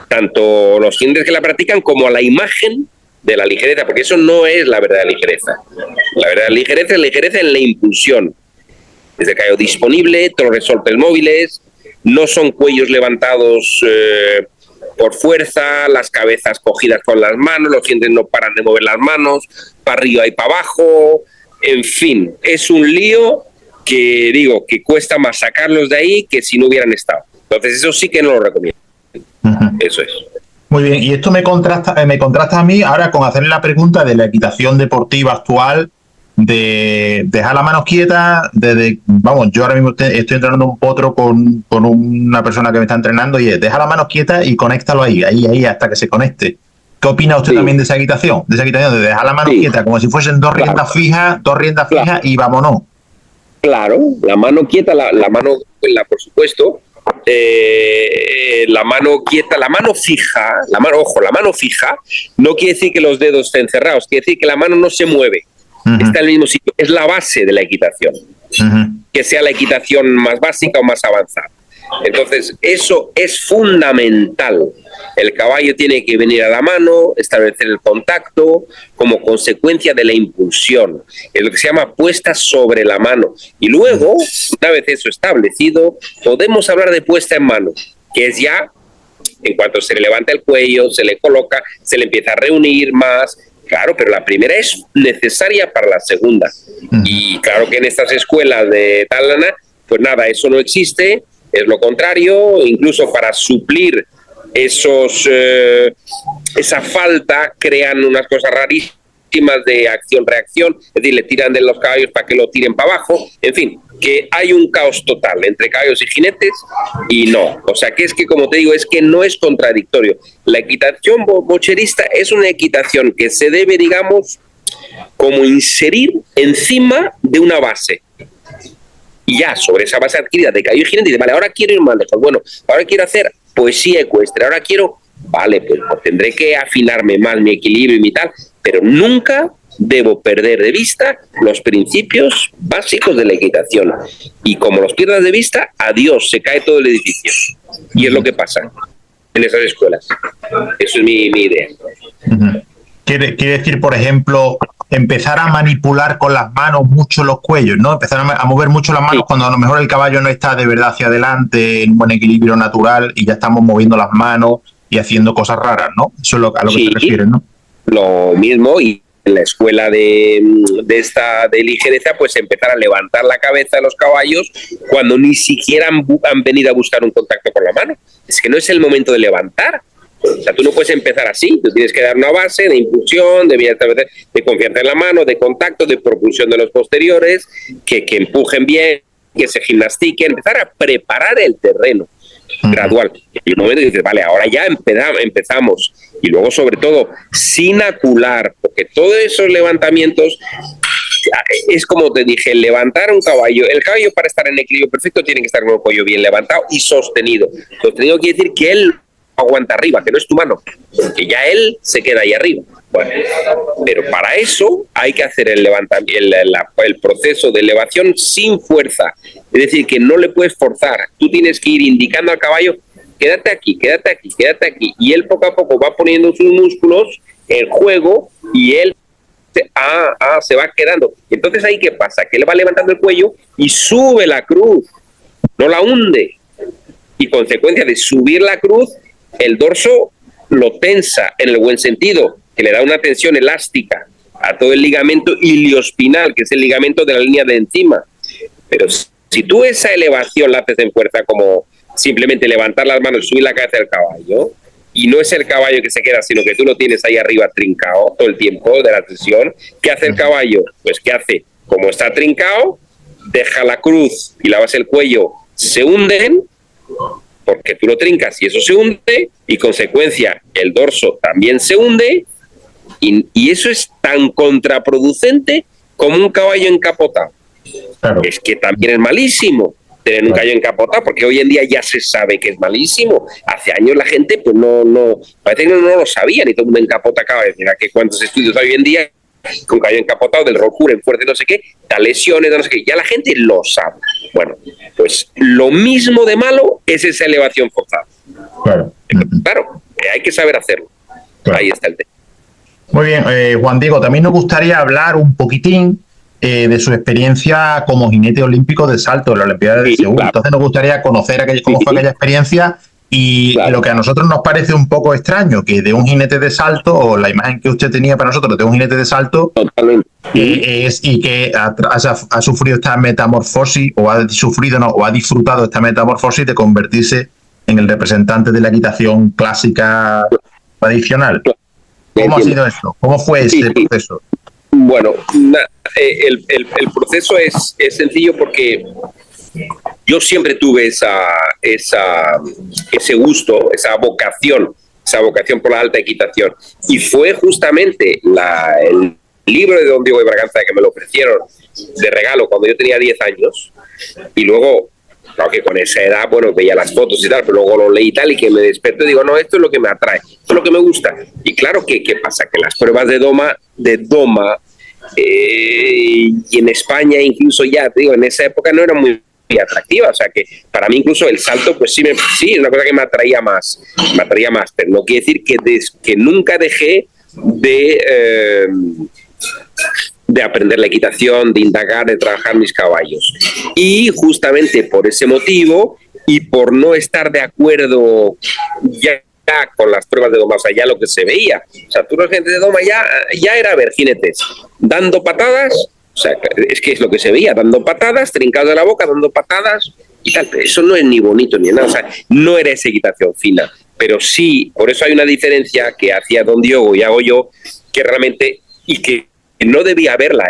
Tanto los clientes que la practican como a la imagen de la ligereza, porque eso no es la verdadera ligereza. La verdadera ligereza es ligereza en la impulsión. Desde que hay disponible, todos los resortes móviles, no son cuellos levantados por fuerza, las cabezas cogidas con las manos, los clientes no paran de mover las manos, para arriba y para abajo, en fin, es un lío que digo que cuesta más sacarlos de ahí que si no hubieran estado. Entonces eso sí que no lo recomiendo. Eso es. Muy bien, y esto me contrasta a mí ahora con hacerle la pregunta de la equitación deportiva actual, de dejar las manos quietas, vamos, yo ahora mismo estoy entrenando un potro con una persona que me está entrenando, y es deja las manos quietas y conéctalo ahí hasta que se conecte. ¿Qué opina usted también de esa equitación? De dejar las manos quietas, como si fuesen dos riendas fijas y vámonos. Claro, la mano quieta, la mano, por supuesto, la mano quieta, la mano fija, la mano fija no quiere decir que los dedos estén cerrados, quiere decir que la mano no se mueve, está en el mismo sitio, es la base de la equitación, que sea la equitación más básica o más avanzada. Entonces, eso es fundamental. El caballo tiene que venir a la mano, establecer el contacto como consecuencia de la impulsión. Es lo que se llama puesta sobre la mano. Y luego, una vez eso establecido, podemos hablar de puesta en mano. que es ya, en cuanto se le levanta el cuello, se le coloca, se le empieza a reunir más. Claro, pero la primera es necesaria para la segunda. Y claro que en estas escuelas de Tálana, pues nada, eso no existe, es lo contrario, incluso para suplir esa falta crean unas cosas rarísimas de acción-reacción, es decir, le tiran de los caballos para que lo tiren para abajo, en fin, que hay un caos total entre caballos y jinetes y no, o sea que es que, como te digo, es que no es contradictorio. La equitación bocherista es una equitación que se debe, digamos, como inserir encima de una base. Y ya sobre esa base adquirida de caballo y jinete, dice, vale, ahora quiero ir más lejos, bueno, ahora quiero hacer poesía ecuestre, ahora quiero, vale, pues tendré que afinarme más mi equilibrio y mi tal, pero nunca debo perder de vista los principios básicos de la equitación. Y como los pierdas de vista, adiós, se cae todo el edificio. Y es lo que pasa en esas escuelas. Eso es mi idea. Quiere decir, por ejemplo, empezar a manipular con las manos mucho los cuellos, ¿no? Empezar a mover mucho las manos cuando a lo mejor el caballo no está de verdad hacia adelante, en buen equilibrio natural, y ya estamos moviendo las manos y haciendo cosas raras, ¿no? Eso es a lo que te refieres, ¿no? Lo mismo, y en la escuela de ligereza, pues empezar a levantar la cabeza de los caballos cuando ni siquiera han venido a buscar un contacto con la mano. Es que no es el momento de levantar. O sea, tú no puedes empezar así, tú tienes que dar una base de impulsión, de confianza en la mano, de contacto, de propulsión de los posteriores, que empujen bien, que se gimnastiquen, empezar a preparar el terreno gradual. Y un momento dices, vale, ahora ya empezamos. Y luego, sobre todo, sin acular, porque todos esos levantamientos, es como te dije, levantar un caballo. El caballo, para estar en equilibrio perfecto, tiene que estar con el cuello bien levantado y sostenido. Sostenido quiere decir que él aguanta arriba, que no es tu mano, que ya él se queda ahí arriba. Bueno, pero para eso hay que hacer el proceso de elevación sin fuerza. Es decir, que no le puedes forzar. Tú tienes que ir indicando al caballo, quédate aquí, quédate aquí, quédate aquí. Y él poco a poco va poniendo sus músculos en juego y él se va quedando. Entonces ahí, ¿qué pasa? Que él va levantando el cuello y sube la cruz, no la hunde. Y consecuencia de subir la cruz, el dorso lo tensa en el buen sentido, que le da una tensión elástica a todo el ligamento ilioespinal, que es el ligamento de la línea de encima. Pero si tú esa elevación la haces en fuerza, como simplemente levantar las manos y subir la cabeza del caballo, y no es el caballo que se queda, sino que tú lo tienes ahí arriba trincado todo el tiempo de la tensión, ¿qué hace el caballo? Pues ¿qué hace? Como está trincado, deja la cruz y la base del cuello, se hunden, porque tú lo trincas y eso se hunde, y consecuencia el dorso también se hunde, y eso es tan contraproducente como un caballo encapotado. Claro. Es que también es malísimo tener un caballo encapotado, porque hoy en día ya se sabe que es malísimo. Hace años la gente pues no parece que no lo sabía, ni todo el mundo encapota caballos. Mira que cuántos estudios hay hoy en día con caballo encapotado, del roll en fuerte, no sé qué, da lesiones, no sé qué, ya la gente lo sabe. Bueno, pues lo mismo de malo es esa elevación forzada. Claro, hay que saber hacerlo. Claro. Ahí está el tema. Muy bien, Juan Diego, también nos gustaría hablar un poquitín de su experiencia como jinete olímpico de salto en la Olimpiada de Seúl. Claro. Entonces nos gustaría conocer cómo fue aquella experiencia y lo que a nosotros nos parece un poco extraño, que de un jinete de salto, o la imagen que usted tenía para nosotros de un jinete de salto, y que ha sufrido esta metamorfosis, o ha disfrutado esta metamorfosis de convertirse en el representante de la equitación clásica tradicional. ¿Cómo ha sido esto? ¿Cómo fue ese proceso? Bueno, el proceso es sencillo, porque yo siempre tuve ese gusto, esa vocación por la alta equitación. Y fue justamente el libro de Don Diego de Braganza, que me lo ofrecieron de regalo cuando yo tenía 10 años. Y luego, claro que con esa edad, bueno, veía las fotos y tal, pero luego lo leí y tal, y que me desperté y digo, no, esto es lo que me atrae, esto es lo que me gusta. Y claro, ¿qué pasa? Que las pruebas de doma, y en España incluso ya, te digo, en esa época no eran muy atractivas. O sea que para mí incluso el salto, pues sí, es una cosa que me atraía más, pero no quiere decir que nunca dejé de aprender la equitación, de indagar, de trabajar mis caballos. Y justamente por ese motivo y por no estar de acuerdo ya con las pruebas de doma, o sea, ya lo que se veía. O sea, tú la gente de doma ya era ver jinetes dando patadas, o sea, es que es lo que se veía, dando patadas, trincados de la boca, dando patadas y tal. Eso no es ni bonito ni nada, o sea, no era esa equitación fina, pero sí, por eso hay una diferencia que hacía don Diogo y hago yo, que realmente, y que no debía haberla,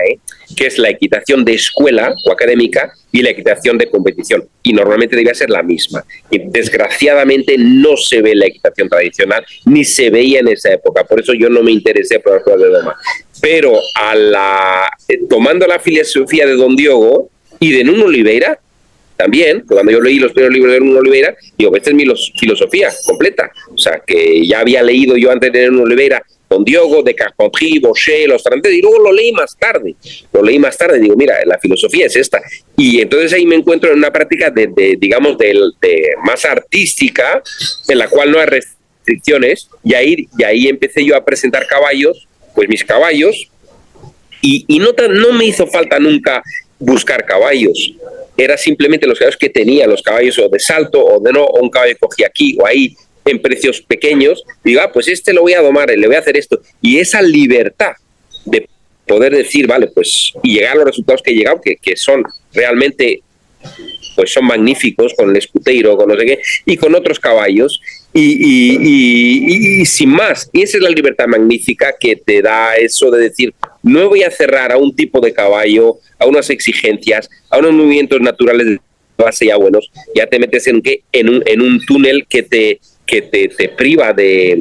que es la equitación de escuela o académica y la equitación de competición. Y normalmente debía ser la misma. Y desgraciadamente no se ve la equitación tradicional, ni se veía en esa época. Por eso yo no me interesé por las pruebas de doma. Pero tomando la filosofía de don Diogo y de Nuno Oliveira, también, cuando yo leí los primeros libros de Nuno Oliveira, digo, esta es mi filosofía completa. O sea, que ya había leído yo antes de Nuno Oliveira don Diogo, de Carpentry, Bochet, los franceses, y luego lo leí más tarde, digo, mira, la filosofía es esta, y entonces ahí me encuentro en una práctica digamos, más artística, en la cual no hay restricciones, y ahí empecé yo a presentar caballos, pues mis caballos, y no me hizo falta nunca buscar caballos, era simplemente los caballos que tenía, los caballos o de salto, o de no, o un caballo que cogí aquí o ahí, en precios pequeños, digo, pues este lo voy a domar, le voy a hacer esto. Y esa libertad de poder decir, vale, pues, y llegar a los resultados que he llegado, que son realmente, pues son magníficos, con el escuteiro, con no sé qué, y con otros caballos, y sin más. Y esa es la libertad magnífica que te da eso de decir, no voy a cerrar a un tipo de caballo, a unas exigencias, a unos movimientos naturales de base ya buenos, ya te metes en un túnel que te priva te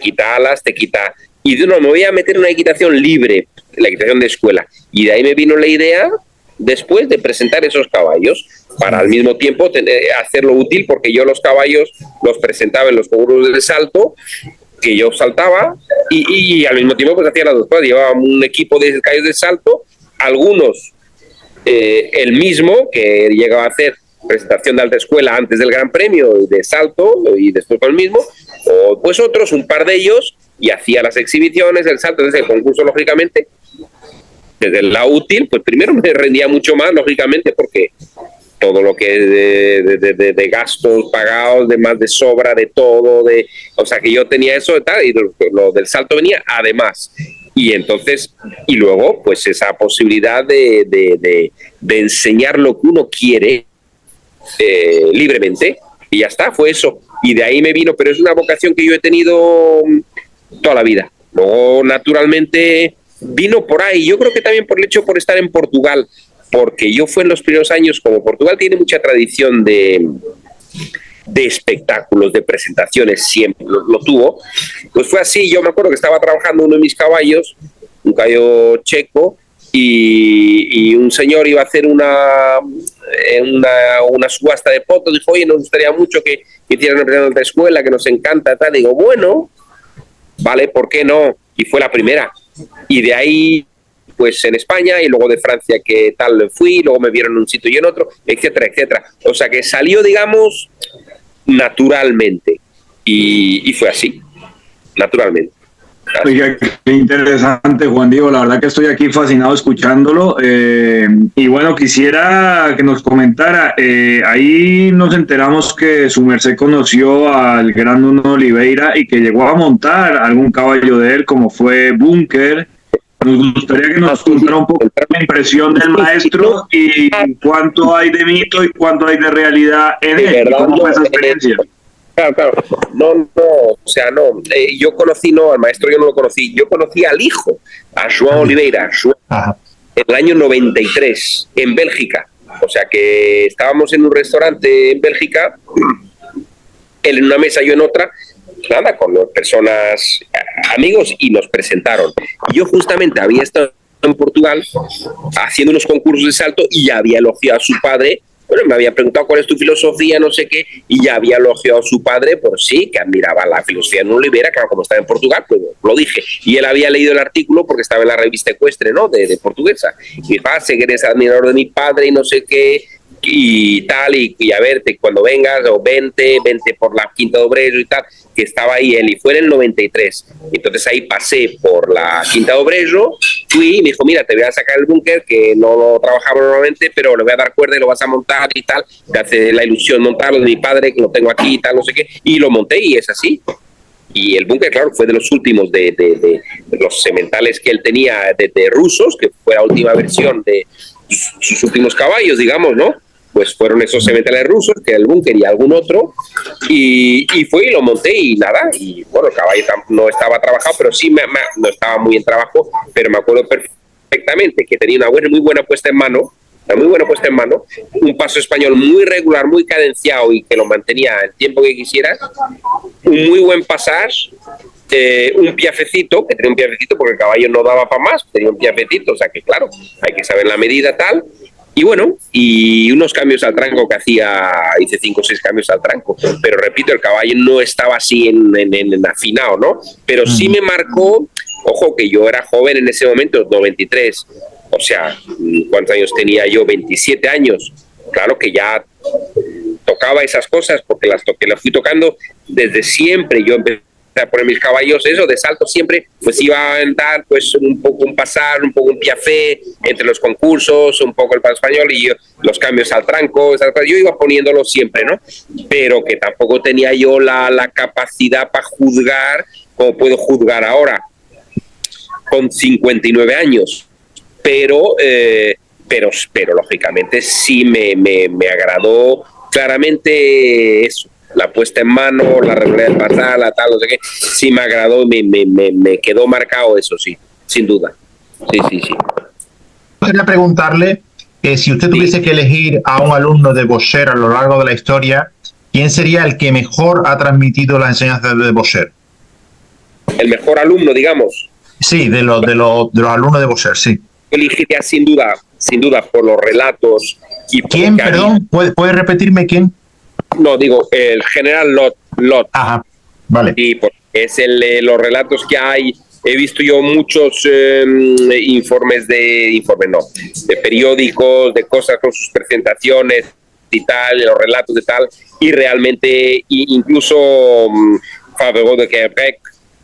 quita alas, te quita... Y no, me voy a meter en una equitación libre, la equitación de escuela. Y de ahí me vino la idea, después de presentar esos caballos, para al mismo tiempo hacerlo útil, porque yo los caballos los presentaba en los concursos de salto, que yo saltaba, y al mismo tiempo pues hacía las dos cosas. Llevaba un equipo de caballos de salto, algunos el mismo, que llegaba a hacer presentación de alta escuela antes del Gran Premio de salto y después con el mismo, o pues otros, un par de ellos, y hacía las exhibiciones, el salto, desde el concurso, lógicamente, desde el lado útil, pues primero me rendía mucho más, lógicamente, porque todo lo que de gastos pagados, de más de sobra, de todo, o sea que yo tenía eso y tal, y lo del salto venía además. Y entonces, y luego, pues esa posibilidad de enseñar lo que uno quiere, libremente, y ya está, fue eso. Y de ahí me vino, pero es una vocación que yo he tenido toda la vida. Luego, naturalmente, vino por ahí. Yo creo que también por el hecho por estar en Portugal, porque yo fue en los primeros años, como Portugal tiene mucha tradición de espectáculos, de presentaciones, siempre lo tuvo, pues fue así. Yo me acuerdo que estaba trabajando uno de mis caballos, un caballo checo, y un señor iba a hacer una subasta de fotos. Dijo, oye, nos gustaría mucho que hicieran una presentación de escuela, que nos encanta, tal. Digo, bueno, vale, ¿por qué no? Y fue la primera. Y de ahí, pues en España, y luego de Francia, que tal fui, luego me vieron en un sitio y en otro, etcétera, etcétera. O sea que salió, digamos, naturalmente. Y fue así, naturalmente. Oiga, qué interesante, Juan Diego. La verdad que estoy aquí fascinado escuchándolo. Y bueno, quisiera que nos comentara. Ahí nos enteramos que su merced conoció al gran Nuno Oliveira y que llegó a montar algún caballo de él, como fue Bunker. Nos gustaría que nos contara un poco la impresión del maestro y cuánto hay de mito y cuánto hay de realidad en él. ¿Cómo fue esa experiencia? Claro. No, o sea, no. Yo conocí, no, al maestro yo no lo conocí. Yo conocí al hijo, a João Oliveira, en el año 93, en Bélgica. O sea que estábamos en un restaurante en Bélgica, él en una mesa, yo en otra, nada, con personas, amigos, y nos presentaron. Yo justamente había estado en Portugal haciendo unos concursos de salto y ya había elogiado a su padre. Bueno, me había preguntado cuál es tu filosofía, no sé qué, y ya había elogiado a su padre, por sí, que admiraba la filosofía de Nuno Oliveira, claro, como estaba en Portugal, pues lo dije. Y él había leído el artículo porque estaba en la revista ecuestre, ¿no?, de portuguesa. Y dijo, sé que eres admirador de mi padre y no sé qué, y tal, y a verte cuando vengas, o vente por la Quinta de Obreros y tal, que estaba ahí él, y fue en el 93. Entonces ahí pasé por la Quinta de Obreros, fui y me dijo, mira, te voy a sacar el búnker, que no lo trabajaba normalmente, pero le voy a dar cuerda y lo vas a montar y tal, te hace la ilusión montarlo de mi padre, que lo tengo aquí y tal, no sé qué, y lo monté y es así. Y el búnker, claro, fue de los últimos de los sementales que él tenía de rusos, que fue la última versión de sus últimos caballos, digamos, ¿no? Pues fueron esos sementales rusos, que era el búnker y algún otro, y fue y lo monté y nada, y bueno, el caballo no estaba trabajado, pero sí no estaba muy en trabajo, pero me acuerdo perfectamente que tenía una muy buena puesta en mano, un paso español muy regular, muy cadenciado y que lo mantenía el tiempo que quisiera, un muy buen pasar, un piafecito, que tenía un piafecito porque el caballo no daba para más, tenía un piafecito, o sea que claro, hay que saber la medida tal, y bueno, y unos cambios al tranco que hice 5 o 6 cambios al tranco, pero repito, el caballo no estaba así en afinado, ¿no? Pero sí me marcó, ojo que yo era joven en ese momento, 93, o sea, ¿cuántos años tenía yo? 27 años. Claro que ya tocaba esas cosas porque las fui tocando desde siempre. Yo empecé a poner mis caballos, eso, de salto siempre, pues iba a entrar pues un poco un pasar, un poco un piafé entre los concursos, un poco el paso español y los cambios al tranco, yo iba poniéndolo siempre, ¿no? Pero que tampoco tenía yo la capacidad para juzgar como puedo juzgar ahora, con 59 años. Pero lógicamente sí me agradó claramente eso, la puesta en mano, la regularidad del pasar, la tal, no sé qué, sí me agradó, me quedó marcado eso, sí, sin duda. Sí. Quería preguntarle que si usted tuviese que elegir a un alumno de Boscher a lo largo de la historia, ¿quién sería el que mejor ha transmitido las enseñanzas de Boscher? El mejor alumno, digamos. Sí, de los alumnos de Boscher, sí. Elegiría sin duda por los relatos. Y ¿Quién, perdón? ¿Puede repetirme quién? No, digo, el general Lot. Ajá, vale. Sí, porque es los relatos que hay. He visto yo muchos informes de periódicos, de cosas con sus presentaciones y tal, los relatos de tal, y realmente incluso Fabergé de Quebec,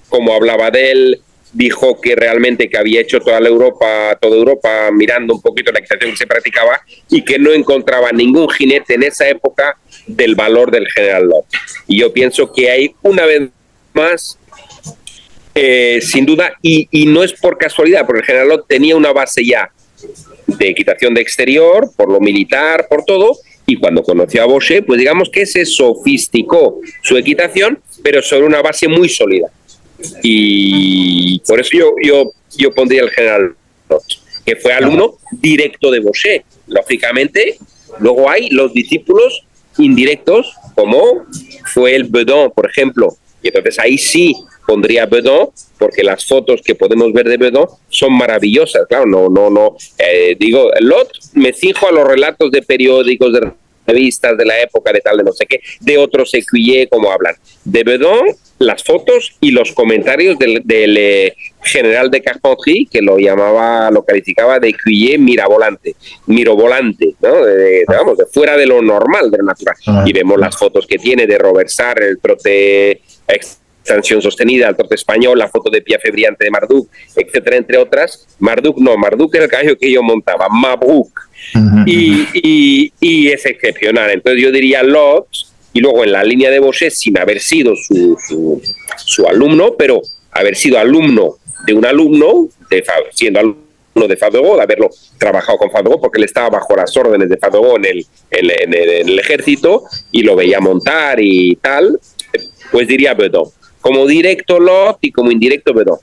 como hablaba de él, dijo que realmente que había hecho toda Europa mirando un poquito la equitación que se practicaba y que no encontraba ningún jinete en esa época del valor del general Lot. Y yo pienso que hay una vez más, sin duda, y no es por casualidad, porque el general Lot tenía una base ya de equitación de exterior, por lo militar, por todo, y cuando conoció a Boscher, pues digamos que se sofisticó su equitación, pero sobre una base muy sólida. Y por eso yo pondría el general Lot, que fue alumno directo de Boscher. Lógicamente, luego hay los discípulos indirectos, como fue el Bedon, por ejemplo. Y entonces ahí sí pondría Bedon, porque las fotos que podemos ver de Bedon son maravillosas. Claro, digo, Lot me fijo a los relatos de periódicos, de revistas de la época, de tal, de no sé qué, de otros écuyers, como hablan. De Bedon, las fotos y los comentarios del general de Carpentry, que lo calificaba de écuyer mirobolante, ¿no? De fuera de lo normal, de lo natural. Y vemos las fotos que tiene de Robert Sarre, el trote extensión sostenida, el trote español, la foto de Piaffe brillante de Marduk, etcétera, entre otras. Marduk era el caballo que yo montaba, Mabrouk. Y es excepcional. Entonces yo diría Lot, y luego en la línea de Boscher, sin haber sido su alumno, pero haber sido alumno de un alumno, siendo alumno de Fabergé, de haberlo trabajado con Fabergé, porque él estaba bajo las órdenes de Fabergé en el ejército y lo veía montar y tal, pues diría Bedon. Como directo Lot y como indirecto Bedon.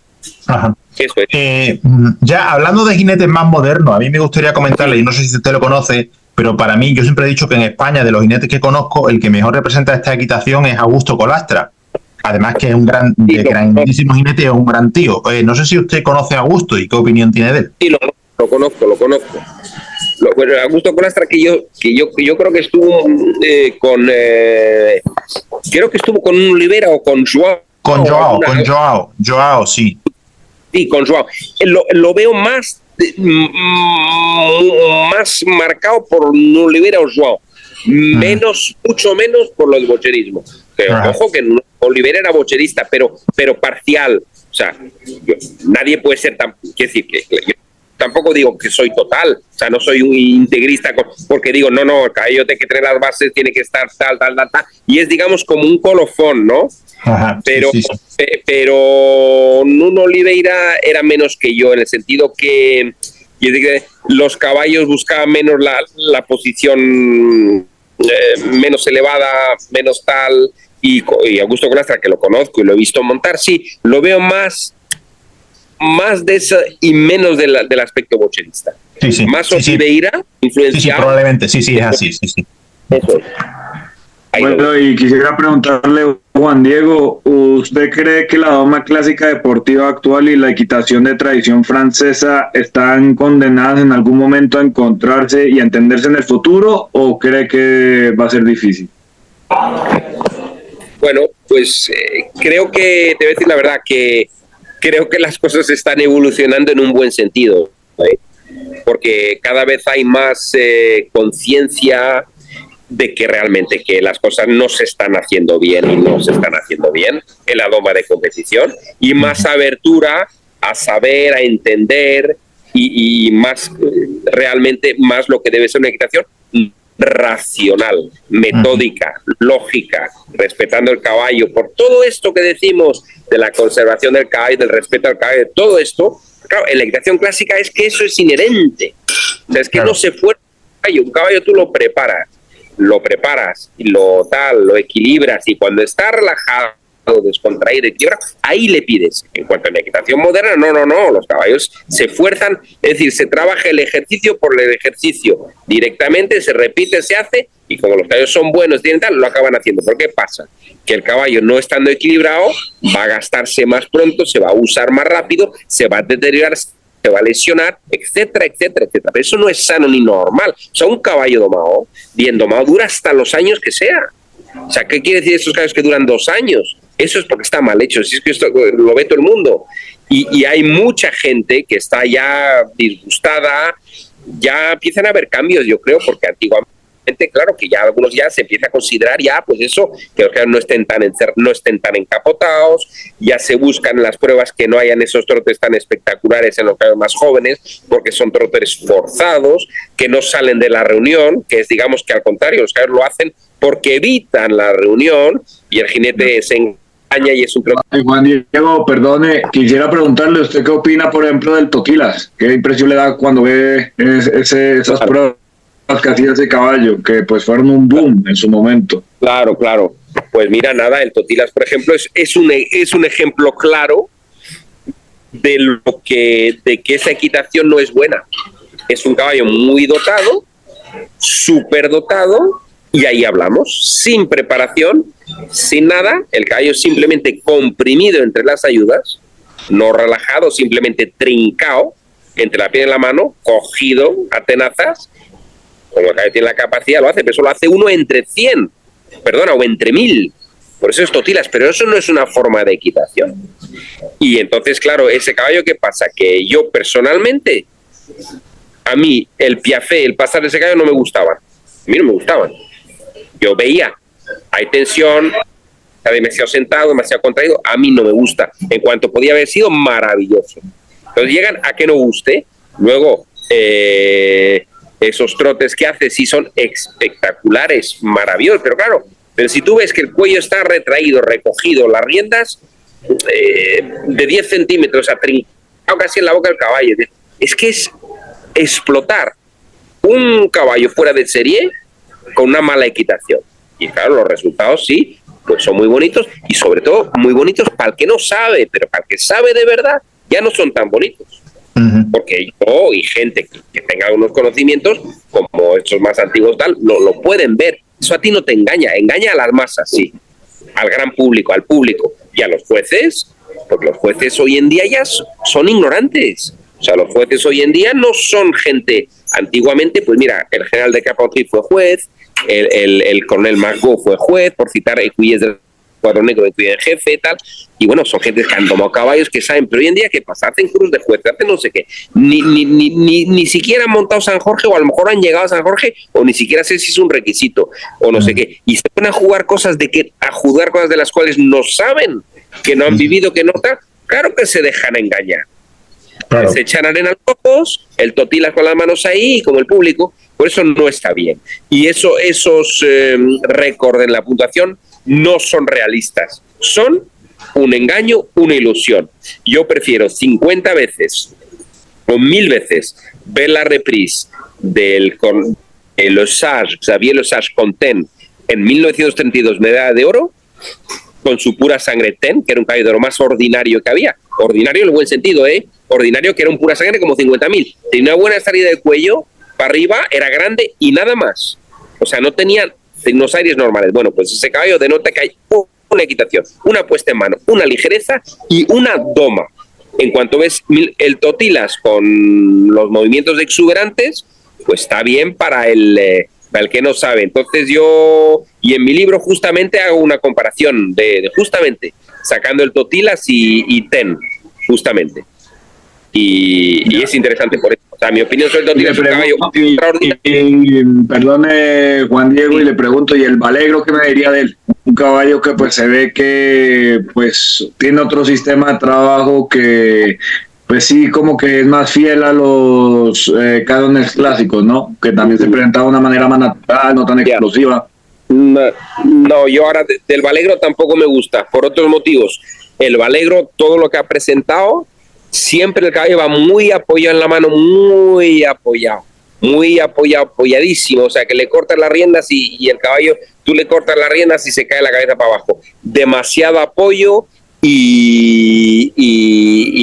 Ajá. Eso es. Ya hablando de jinetes más modernos, a mí me gustaría comentarle, y no sé si usted lo conoce, pero para mí, yo siempre he dicho que en España, de los jinetes que conozco, el que mejor representa esta equitación es Augusto Colastra. Además que es un grandísimo jinete, es un gran tío. No sé si usted conoce a Augusto y qué opinión tiene de él. Sí, lo conozco. Bueno, Augusto Colastra, que yo creo que estuvo creo que estuvo con un Olivera o con Joao. Con Joao, sí. Sí, con Joao. Lo veo más más marcado por Oliveira o João, mucho menos por los bocherismo. Pero, ojo que Oliveira era bocherista, pero parcial. O sea, nadie puede ser tan... Quiero decir, que yo tampoco digo que soy total, o sea, no soy un integrista porque digo, no, el caballo tiene que tener las bases, tiene que estar tal, y es, digamos, como un colofón, ¿no? Ajá, pero Nuno Oliveira era menos que yo, en el sentido que los caballos buscaban menos la posición menos elevada, menos tal, y Augusto Conastra, que lo conozco y lo he visto montar, sí, lo veo más de eso y menos del aspecto bocherista. Sí. Más Oliveira, influenciado. Sí, probablemente, sí, es así, sí. Eso es. Bueno, y quisiera preguntarle, Juan Diego, ¿usted cree que la doma clásica deportiva actual y la equitación de tradición francesa están condenadas en algún momento a encontrarse y a entenderse en el futuro, o cree que va a ser difícil? Bueno, pues creo que, te voy a decir la verdad, que creo que las cosas están evolucionando en un buen sentido, ¿eh? Porque cada vez hay más conciencia de que realmente que las cosas no se están haciendo bien y no se están haciendo bien en la doma de competición, y más abertura a saber, a entender y más realmente más lo que debe ser una equitación racional, metódica, lógica, respetando el caballo, por todo esto que decimos de la conservación del caballo, del respeto al caballo, de todo esto. Claro, en la equitación clásica es que eso es inherente, o sea, es que no se fuerza un caballo, tú lo preparas y lo equilibras, y cuando está relajado, descontraído, equilibrado, ahí le pides. En cuanto a la equitación moderna, no, los caballos se fuerzan, es decir, se trabaja el ejercicio por el ejercicio, directamente se repite, se hace, y como los caballos son buenos, tienen tal, lo acaban haciendo. ¿Por qué pasa? Que el caballo, no estando equilibrado, va a gastarse más pronto, se va a usar más rápido, se va a deteriorar, se va a lesionar, etcétera. Pero eso no es sano ni normal. O sea, un caballo domado, bien domado, dura hasta los años que sea. O sea, ¿qué quiere decir estos caballos que duran 2 años? Eso es porque está mal hecho. Si es que esto lo ve todo el mundo. Y hay mucha gente que está ya disgustada, ya empiezan a haber cambios, yo creo, porque antiguamente, claro, que ya algunos ya se empieza a considerar ya, pues eso, que los caballos no estén tan encapotados, ya se buscan las pruebas que no hayan esos trotes tan espectaculares en los caballos más jóvenes, porque son trotes forzados, que no salen de la reunión, que es, digamos, que al contrario, los caballos lo hacen porque evitan la reunión, y el jinete se engaña y es un trote. Juan Diego, perdone, quisiera preguntarle, ¿usted qué opina, por ejemplo, del Totilas? ¿Qué impresión le da cuando ve esas pruebas que hacía ese caballo, que pues fueron un boom en su momento? Claro. Pues mira, nada, el Totilas, por ejemplo, es un ejemplo claro de que esa equitación no es buena. Es un caballo muy dotado, súper dotado, y ahí hablamos, sin preparación, sin nada, el caballo simplemente comprimido entre las ayudas, no relajado, simplemente trincado entre la pierna y la mano, cogido a tenazas. Como el caballo tiene la capacidad, lo hace, pero eso lo hace uno entre 100, o entre 1000. Por eso es Totilas, pero eso no es una forma de equitación. Y entonces, claro, ese caballo, ¿qué pasa? Que yo personalmente, a mí el piafé, el pasar de ese caballo no me gustaban. A mí no me gustaban. Yo veía, hay tensión, está demasiado sentado, demasiado contraído, a mí no me gusta. En cuanto podía haber sido maravilloso. Entonces llegan a que no guste, luego esos trotes que hace sí son espectaculares, maravillosos, pero si tú ves que el cuello está retraído, recogido, las riendas de 10 centímetros atrincado casi en la boca del caballo, es que es explotar un caballo fuera de serie con una mala equitación. Y claro, los resultados sí, pues son muy bonitos, y sobre todo muy bonitos para el que no sabe, pero para el que sabe de verdad ya no son tan bonitos. Porque yo y gente que tenga algunos conocimientos, como estos más antiguos tal, lo pueden ver. Eso a ti no te engaña a las masas, sí, al gran público, al público, y a los jueces, porque los jueces hoy en día ya son ignorantes. O sea, los jueces hoy en día no son gente. Antiguamente, pues mira, el general de Capauti fue juez, el coronel Margot fue juez, por citar ecuíes de cuadro negro de cuidado en jefe, tal. Y bueno, son gente que han tomado caballos que saben, pero hoy en día, ¿qué pasa? Hacen cruz de juez, hacen no sé qué. Ni siquiera han montado San Jorge, o a lo mejor han llegado a San Jorge, o ni siquiera sé si es un requisito, o no sé qué. Y se ponen a jugar cosas a juzgar cosas de las cuales no saben, que no han vivido, que no tal. Claro que se dejan engañar. Claro. Se echan arena a los ojos, el totilas con las manos ahí, como el público. Por eso no está bien. Y esos récords en la puntuación no son realistas. Son un engaño, una ilusión. Yo prefiero 50 veces o 1000 veces ver la reprise del Lesage, Xavier Lesage con Ten en 1932, medalla de oro, con su pura sangre Ten, que era un caballo de lo más ordinario que había. Ordinario en el buen sentido, ordinario, que era un pura sangre como 50.000. Tenía una buena salida de cuello, para arriba, era grande y nada más. O sea, no tenía unos aires normales. Bueno, pues ese caballo denota que hay una equitación, una puesta en mano, una ligereza y una doma. En cuanto ves el totilas con los movimientos exuberantes, pues está bien para el que no sabe. Entonces yo, y en mi libro justamente hago una comparación de justamente sacando el totilas y Ten, justamente. Y es interesante por eso. O sea, mi opinión sobre el totilas es un caballo extraordinario. Perdone, Juan Diego, y le pregunto, ¿y el Valegro qué me diría de él? Un caballo que pues se ve que pues tiene otro sistema de trabajo que pues sí, como que es más fiel a los cánones clásicos, ¿no? Que también se presenta de una manera más natural, no tan explosiva. No, yo ahora del Valegro tampoco me gusta, por otros motivos. El Valegro, todo lo que ha presentado, siempre el caballo va muy apoyado en la mano, muy apoyado, apoyadísimo. O sea, que le cortas las riendas y el caballo, tú le cortas las riendas y se cae la cabeza para abajo. Demasiado apoyo y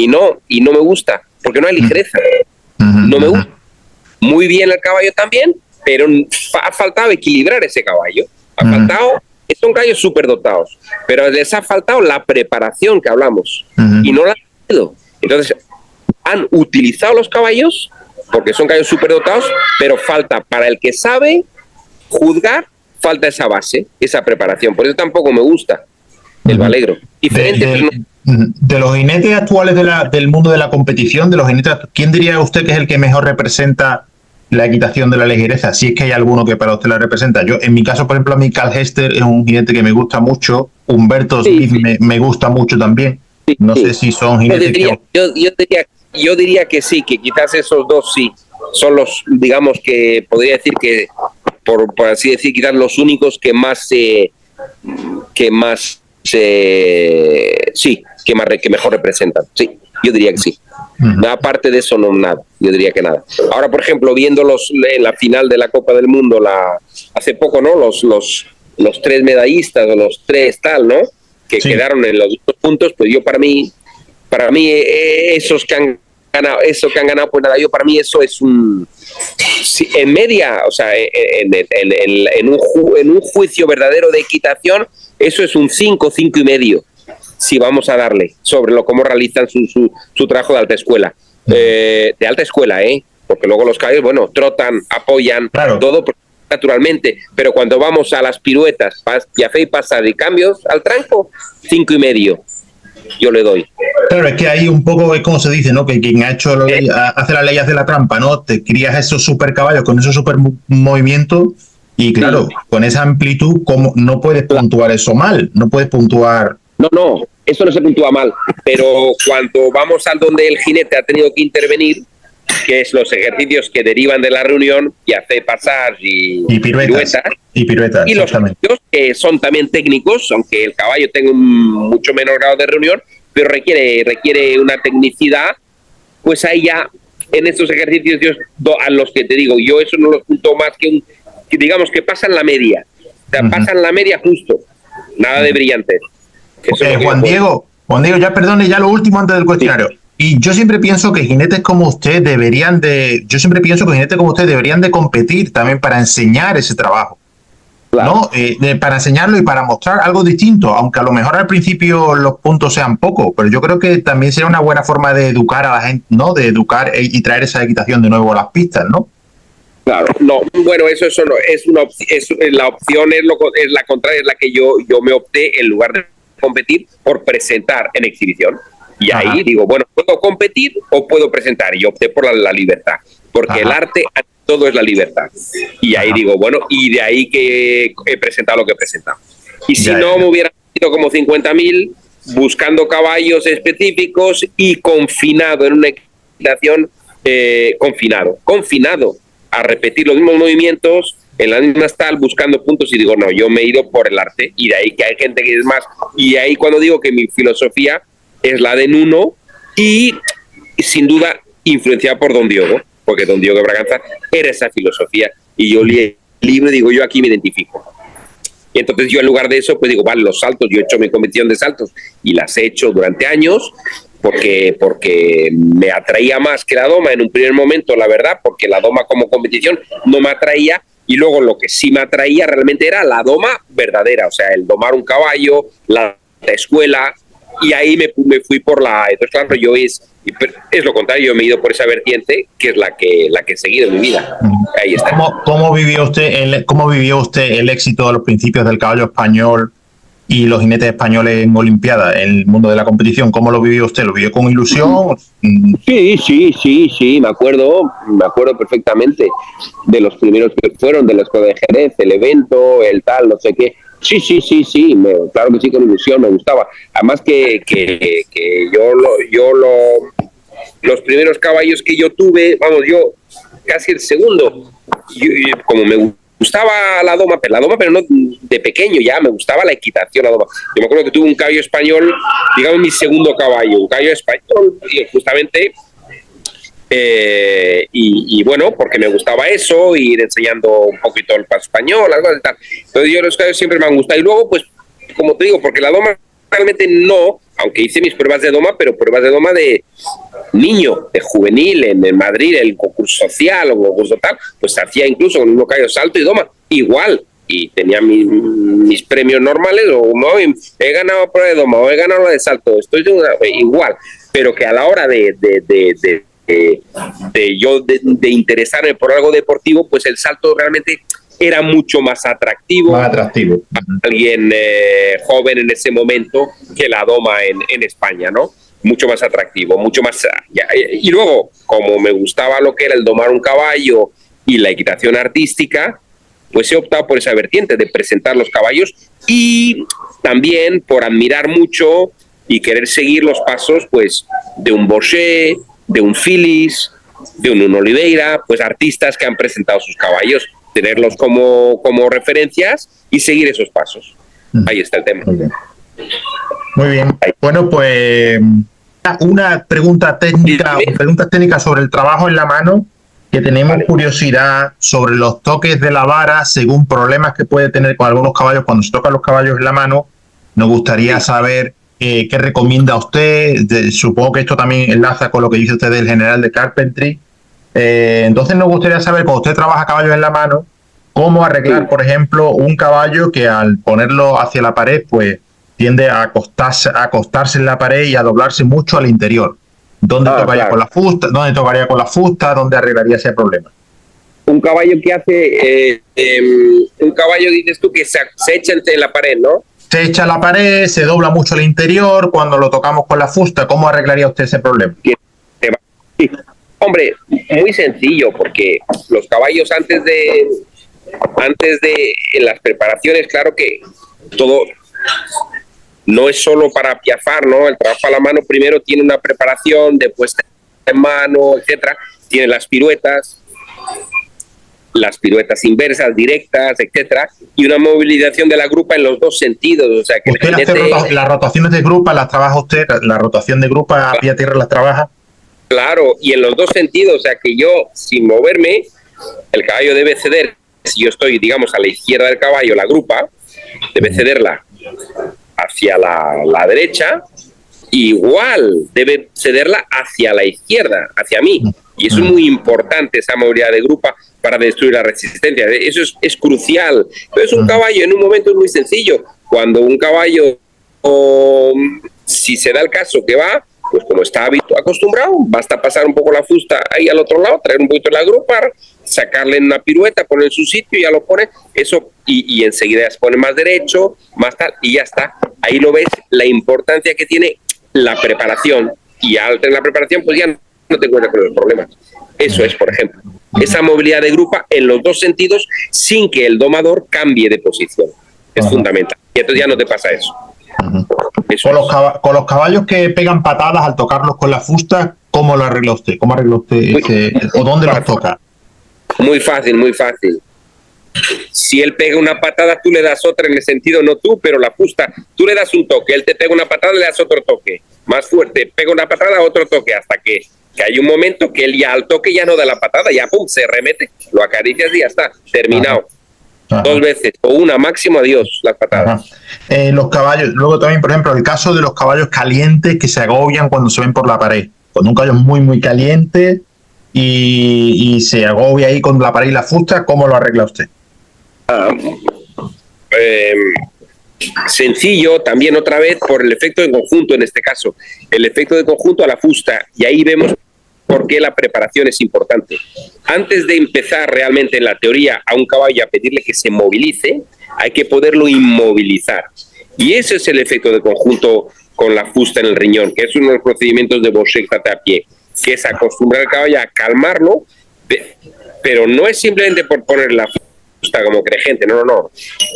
no me gusta, porque no hay ligereza. No me gusta. Muy bien el caballo también, pero ha faltado equilibrar ese caballo. Ha faltado, son caballos superdotados, pero les ha faltado la preparación que hablamos y no la han tenido. Entonces, han utilizado los caballos porque son caballos superdotados, pero falta para el que sabe juzgar, falta esa base, esa preparación. Por eso tampoco me gusta el Valegro. Diferente, de los jinetes actuales del mundo de la competición, de los jinetes, ¿quién diría usted que es el que mejor representa la equitación de la ligereza? Si es que hay alguno que para usted la representa. Yo, en mi caso, por ejemplo, a mí Cal Hester es un jinete que me gusta mucho. Humberto Smith me gusta mucho también. No sé si son jinetes yo diría que sí, que quizás esos dos sí son los, digamos, que podría decir que por así decir, quizás los únicos que mejor representan. Sí, yo diría que sí. Aparte de eso, no nada. Yo diría que nada. Ahora, por ejemplo, viéndolos en la final de la Copa del Mundo, hace poco, ¿no? Los tres medallistas o los tres tal, ¿no? Que quedaron en los 2 puntos, pues yo para mí esos que han ganado, pues nada, yo para mí eso es en media, o sea, en un juicio verdadero de equitación, eso es un 5 y medio, si vamos a darle sobre cómo realizan su trabajo de alta escuela, porque luego los caballos, bueno, trotan, apoyan, claro, todo naturalmente, pero cuando vamos a las piruetas, y pasar y cambios al tranco, 5 y medio. Yo le doy. Claro, es que ahí un poco es como se dice, ¿no? Que quien ha hecho hace las leyes de la trampa, ¿no? Te crías esos super caballos con esos super movimientos y claro, con esa amplitud, ¿cómo no puedes puntuar eso mal? No puedes puntuar. No, eso no se puntúa mal, pero cuando vamos al donde el jinete ha tenido que intervenir, que es los ejercicios que derivan de la reunión y hace pasar y piruetas, y los ejercicios que son también técnicos, aunque el caballo tenga un mucho menor grado de reunión, pero requiere una tecnicidad, pues ahí ya en estos ejercicios a los que te digo, yo eso no los punto más que digamos que pasan la media, o sea, pasan la media justo, nada de brillante. Juan Diego, ya perdone, ya lo último antes del cuestionario. Sí. Y yo siempre pienso que jinetes como usted deberían de competir también para enseñar ese trabajo, claro, ¿no? Para enseñarlo y para mostrar algo distinto, aunque a lo mejor al principio los puntos sean pocos, pero yo creo que también sería una buena forma de educar a la gente, ¿no? De educar y traer esa equitación de nuevo a las pistas, ¿no? Claro, no, bueno, eso no es la opción es la contraria, es la que yo me opté en lugar de competir por presentar en exhibición. Y Ajá. ahí digo, bueno, ¿puedo competir o puedo presentar? Y yo opté por la libertad, porque Ajá. el arte todo es la libertad. Y ahí Ajá. digo, bueno, y de ahí que he presentado lo que he presentado. Y si Ya, no, ya. me hubiera ido como 50.000 buscando caballos específicos y confinado en una equitación, confinado a repetir los mismos movimientos en las mismas tal, buscando puntos, y digo, no, yo me he ido por el arte, y de ahí que hay gente que es más, y ahí cuando digo que mi filosofía es la de Nuno, y sin duda influenciada por Don Diogo, porque Don Diogo de Braganza era esa filosofía, y yo leí el libro y digo, yo aquí me identifico. Y entonces yo en lugar de eso, pues digo, vale, los saltos, yo he hecho mi competición de saltos y las he hecho durante años, porque me atraía más que la doma en un primer momento, la verdad, porque la doma como competición no me atraía, y luego lo que sí me atraía realmente era la doma verdadera, o sea, el domar un caballo, la escuela, y ahí me fui por la... Entonces, claro, yo es lo contrario, yo me he ido por esa vertiente, que es la que he seguido en mi vida. Ahí está. ¿Cómo vivió usted el éxito de los principios del caballo español y los jinetes españoles en Olimpiada, en el mundo de la competición? ¿Cómo lo vivió usted? ¿Lo vivió con ilusión? Sí, me acuerdo perfectamente de los primeros que fueron, de la Escuela de Jerez, el evento, el tal, no sé qué. Sí, claro que sí, con ilusión, me gustaba. Además que los primeros caballos que yo tuve, vamos, yo casi el segundo, como me gustaba la doma, pero no de pequeño, ya me gustaba la equitación, la doma. Yo me acuerdo que tuve un caballo español, digamos mi segundo caballo, un caballo español, y justamente, y bueno, porque me gustaba eso, ir enseñando un poquito el paso español, algo así tal. Entonces yo los caballos siempre me han gustado, y luego, pues, como te digo, porque la doma realmente no, aunque hice mis pruebas de doma, pero pruebas de doma de niño, de juvenil, en Madrid, el concurso social o concurso tal, pues hacía incluso con un caballo salto y doma, igual, y tenía mis premios normales, o no, he ganado prueba de doma, o he ganado la de salto, estoy igual, pero que a la hora de interesarme por algo deportivo, pues el salto realmente era mucho más atractivo. Más atractivo. Alguien joven en ese momento que la doma en España, ¿no? Mucho más atractivo, mucho más... Y luego, como me gustaba lo que era el domar un caballo y la equitación artística, pues he optado por esa vertiente de presentar los caballos, y también por admirar mucho y querer seguir los pasos, pues, de un Bochet, de un Phillips, de un Oliveira, pues artistas que han presentado sus caballos, tenerlos como referencias y seguir esos pasos. Ahí está el tema. Muy bien. Bueno, pues una pregunta técnica, preguntas técnicas sobre el trabajo en la mano, que tenemos curiosidad sobre los toques de la vara según problemas que puede tener con algunos caballos cuando se tocan los caballos en la mano. Nos gustaría saber qué recomienda usted. Supongo que esto también enlaza con lo que dice usted del general de Carpentry. Entonces nos gustaría saber, cuando usted trabaja caballos en la mano, cómo arreglar, por ejemplo, un caballo que al ponerlo hacia la pared, pues tiende a acostarse en la pared y a doblarse mucho al interior. ¿Dónde tocaría con la fusta? ¿Dónde tocaría con la fusta? ¿Dónde arreglaría ese problema? Un caballo que hace, un caballo, dices tú, que se echa entre la pared, ¿no? Se echa a la pared, se dobla mucho al interior cuando lo tocamos con la fusta. ¿Cómo arreglaría usted ese problema? Sí. Hombre, muy sencillo, porque los caballos antes de en las preparaciones, claro que todo no es solo para piafar, ¿no? El trabajo a la mano primero tiene una preparación de puesta en mano, etcétera. Tiene las piruetas inversas, directas, etcétera, y una movilización de la grupa en los dos sentidos. O sea, que ¿Usted hace las rotaciones de grupa, las trabaja usted? ¿La rotación de grupa a pie a tierra las trabaja? Claro, y en los dos sentidos. O sea, que yo, sin moverme, el caballo debe ceder. Si yo estoy, digamos, a la izquierda del caballo, la grupa debe cederla hacia la derecha, igual debe cederla hacia la izquierda, hacia mí. Y eso es muy importante, esa movilidad de grupa, para destruir la resistencia. Eso es crucial. Entonces, un caballo en un momento es muy sencillo. Cuando un caballo, si se da el caso que va, pues como está acostumbrado, basta pasar un poco la fusta ahí al otro lado, traer un poquito la grupa, sacarle en una pirueta, poner en su sitio, ya lo pone, eso, y enseguida se pone más derecho, más tal, y ya está. Ahí lo ves, la importancia que tiene la preparación, y al tener la preparación, pues ya no te encuentras con los problemas. Eso es, por ejemplo, esa movilidad de grupa en los dos sentidos, sin que el domador cambie de posición. Es fundamental. Y entonces ya no te pasa eso. Con los caballos que pegan patadas al tocarlos con la fusta, ¿cómo lo arregla usted? ¿Cómo arregla usted o dónde los toca? Muy fácil, muy fácil. Si él pega una patada, tú le das otra, en el sentido, no tú, pero la fusta. Tú le das un toque, él te pega una patada, le das otro toque. Más fuerte, pega una patada, otro toque, hasta que hay un momento que él ya al toque ya no da la patada, ya pum, se remete, lo acaricias y ya está, terminado. Ajá. 2 veces, o una máximo, adiós, las patadas. Los caballos, luego también, por ejemplo, el caso de los caballos calientes que se agobian cuando se ven por la pared. Cuando un caballo es muy, muy caliente y se agobia ahí con la pared y la fusta, ¿cómo lo arregla usted? Sencillo, también otra vez por el efecto de conjunto en este caso, el efecto de conjunto a la fusta, y ahí vemos por qué la preparación es importante. Antes de empezar realmente en la teoría a un caballo a pedirle que se movilice, hay que poderlo inmovilizar, y ese es el efecto de conjunto con la fusta en el riñón, que es uno de los procedimientos de Bochet a pie, que es acostumbrar al caballo a calmarlo, pero no es simplemente por poner la fusta como cree gente, no,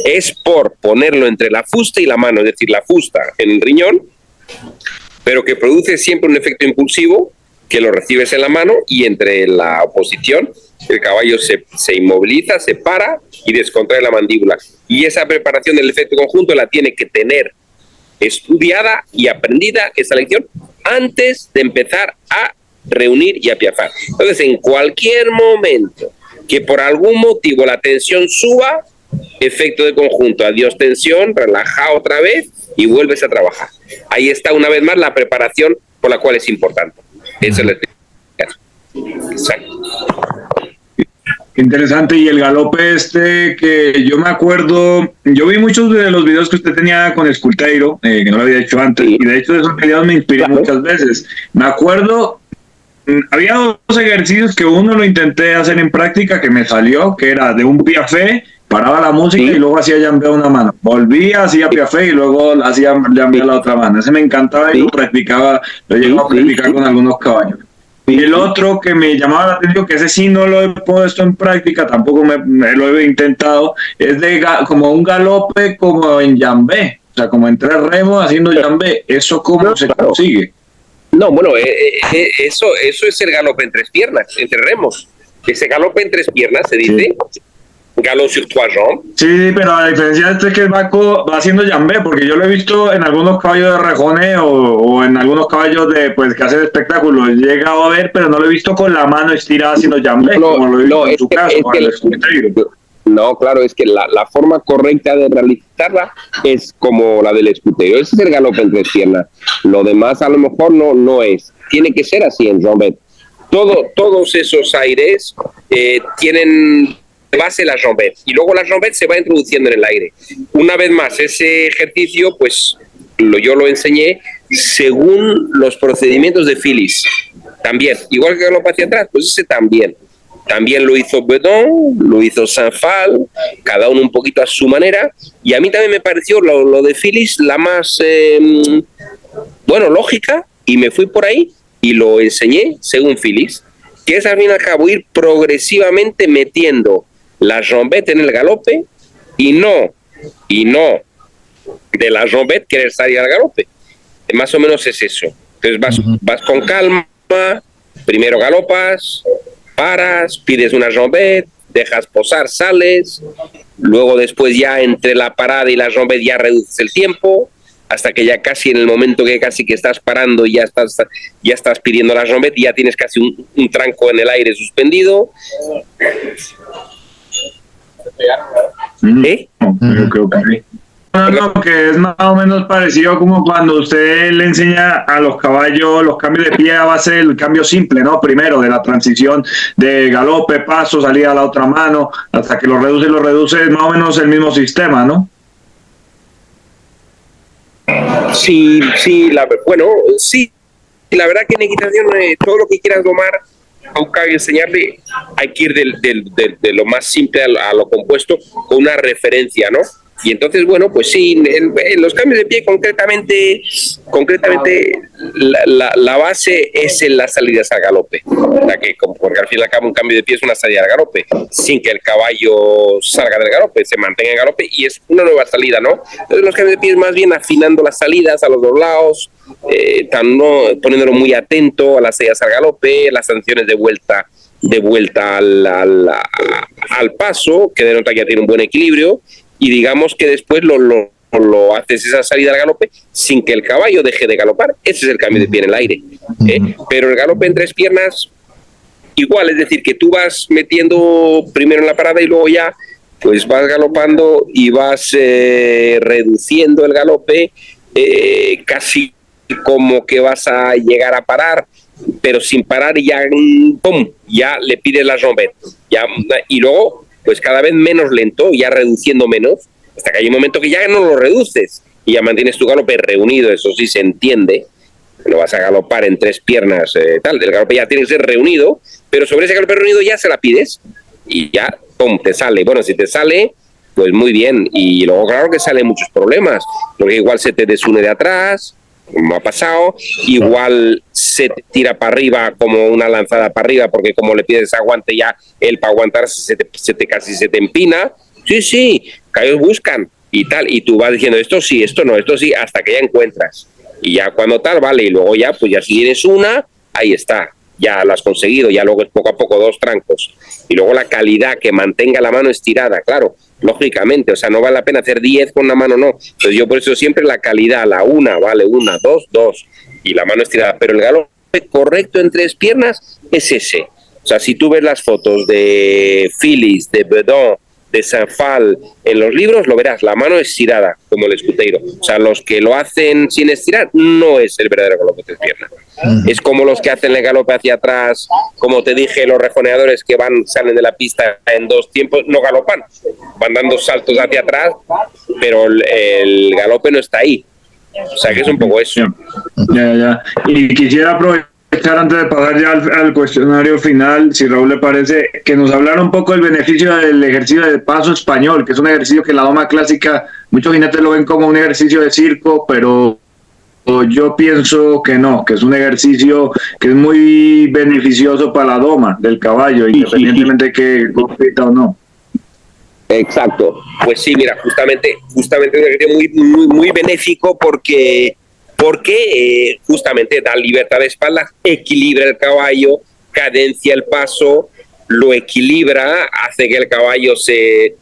es por ponerlo entre la fusta y la mano, es decir, la fusta en el riñón, pero que produce siempre un efecto impulsivo, que lo recibes en la mano, y entre la oposición el caballo se inmoviliza, se para y descontrae la mandíbula, y esa preparación del efecto conjunto la tiene que tener estudiada y aprendida, esa lección, antes de empezar a reunir y a piafar. Entonces, en cualquier momento que por algún motivo la tensión suba, efecto de conjunto, adiós tensión, relaja otra vez y vuelves a trabajar. Ahí está una vez más la preparación por la cual es importante. Eso es lo que... Exacto. Qué interesante. Y el galope que yo me acuerdo, yo vi muchos de los videos que usted tenía con Esculteiro, que no lo había hecho antes, y de hecho de esos videos me inspiré muchas veces. Me acuerdo, había 2 ejercicios que uno lo intenté hacer en práctica que me salió, que era de un piafé, paraba la música y luego hacía llambeo una mano, volvía, hacía piafé y luego hacía llambeo la otra mano. Ese me encantaba y lo practicaba, lo llegaba a practicar con algunos caballos. Y el otro que me llamaba la atención, que ese sí no lo he puesto en práctica, tampoco me lo he intentado, es como un galope como en llambé, o sea, como en 3 remos haciendo llambé. ¿Eso cómo se consigue? No, bueno, eso es el galope en 3 piernas, entre remos. Ese galope en 3 piernas se dice galop sur 3 jambes. Sí, pero la diferencia es que va haciendo llambé, porque yo lo he visto en algunos caballos de rejones o en algunos caballos que hacen espectáculos. He llegado a ver, pero no lo he visto con la mano estirada haciendo llambé, como lo he visto en su caso, con el Esculteiro. No, claro, es que la forma correcta de realizarla es como la del Esculteiro. Ese es el galope en 3 piernas. Lo demás a lo mejor no es. Tiene que ser así en jambet. Todos esos aires tienen base la jambette, y luego la jambette se va introduciendo en el aire. Una vez más, ese ejercicio, pues yo lo enseñé según los procedimientos de Phillips. También, igual que galope hacia atrás, pues ese también. También lo hizo Bedon, lo hizo Saint-Phal, cada uno un poquito a su manera, y a mí también me pareció lo de Phillips la más, lógica, y me fui por ahí y lo enseñé según Phillips, que es al fin y al cabo ir progresivamente metiendo la jambette en el galope y no de la jambette querer salir al galope. Más o menos es eso. Entonces vas con calma, primero galopas, paras, pides una jambette, dejas posar, sales, luego después ya entre la parada y la jambette ya reduces el tiempo, hasta que ya casi en el momento que casi que estás parando y ya estás pidiendo la jambette, ya tienes casi un tranco en el aire suspendido. ¿Eh? Yo creo que sí. No, que es más o menos parecido como cuando usted le enseña a los caballos los cambios de pie a base del cambio simple, ¿no? Primero de la transición de galope, paso, salida a la otra mano, hasta que lo reduce, es más o menos el mismo sistema, ¿no? Sí, la verdad que en equitación todo lo que quieras domar que enseñarle, hay que ir de lo más simple a lo compuesto con una referencia, ¿no? Y entonces, bueno, pues sí, en los cambios de pie concretamente la base es en las salidas al galope. O sea que, porque al fin y al cabo un cambio de pie es una salida al galope, sin que el caballo salga del galope, se mantenga en galope y es una nueva salida, ¿no? Entonces los cambios de pie es más bien afinando las salidas a los dos lados, poniéndolo muy atento a las salidas al galope, las sanciones de vuelta al paso, que denota que ya tiene un buen equilibrio. Y digamos que después lo haces esa salida al galope sin que el caballo deje de galopar. Ese es el cambio de pie en el aire. Pero el galope en tres piernas, igual, es decir, que tú vas metiendo primero en la parada y luego ya pues vas galopando y vas reduciendo el galope, casi como que vas a llegar a parar, pero sin parar y ya, ¡pum!, ya le pides la jambette. Y luego pues cada vez menos lento, ya reduciendo menos, hasta que hay un momento que ya no lo reduces y ya mantienes tu galope reunido. Eso sí se entiende, no vas a galopar en tres piernas, el galope ya tiene que ser reunido, pero sobre ese galope reunido ya se la pides y ya, pum, te sale. Bueno, si te sale, pues muy bien, y luego claro que salen muchos problemas, porque igual se te desune de atrás, como ha pasado, igual se te tira para arriba como una lanzada para arriba, porque como le pides aguante ya, él para aguantarse casi se te empina. Sí, ellos buscan y tal, y tú vas diciendo esto sí, esto no, esto sí, hasta que ya encuentras. Y ya cuando tal, vale, y luego ya, pues ya si tienes una, ahí está, ya lo has conseguido, ya luego es poco a poco 2 trancos. Y luego la calidad, que mantenga la mano estirada, claro, lógicamente, o sea, no vale la pena hacer 10 con una mano, no. Entonces yo por eso siempre la calidad, la una, vale, 1, 2, 2, y la mano estirada. Pero el galope correcto en tres piernas es ese. O sea, si tú ves las fotos de Phillies, de Bedon, de Saint-Phal en los libros, lo verás, la mano estirada, como el escuteiro. O sea, los que lo hacen sin estirar no es el verdadero galope de tres piernas. Es como los que hacen el galope hacia atrás, como te dije, los rejoneadores que salen de la pista en 2 tiempos, no galopan, van dando saltos hacia atrás, pero el galope no está ahí. O sea, que es un poco eso. Ya. Y quisiera aprovechar antes de pasar ya al cuestionario final, si Raúl le parece, que nos hablara un poco del beneficio del ejercicio del paso español, que es un ejercicio que en la doma clásica muchos jinetes lo ven como un ejercicio de circo, pero yo pienso que no, que es un ejercicio que es muy beneficioso para la doma del caballo, independientemente de que compita o no. Exacto. Pues sí, mira, justamente es un ejercicio muy benéfico porque justamente da libertad de espalda, equilibra el caballo, cadencia el paso, lo equilibra, hace que el caballo se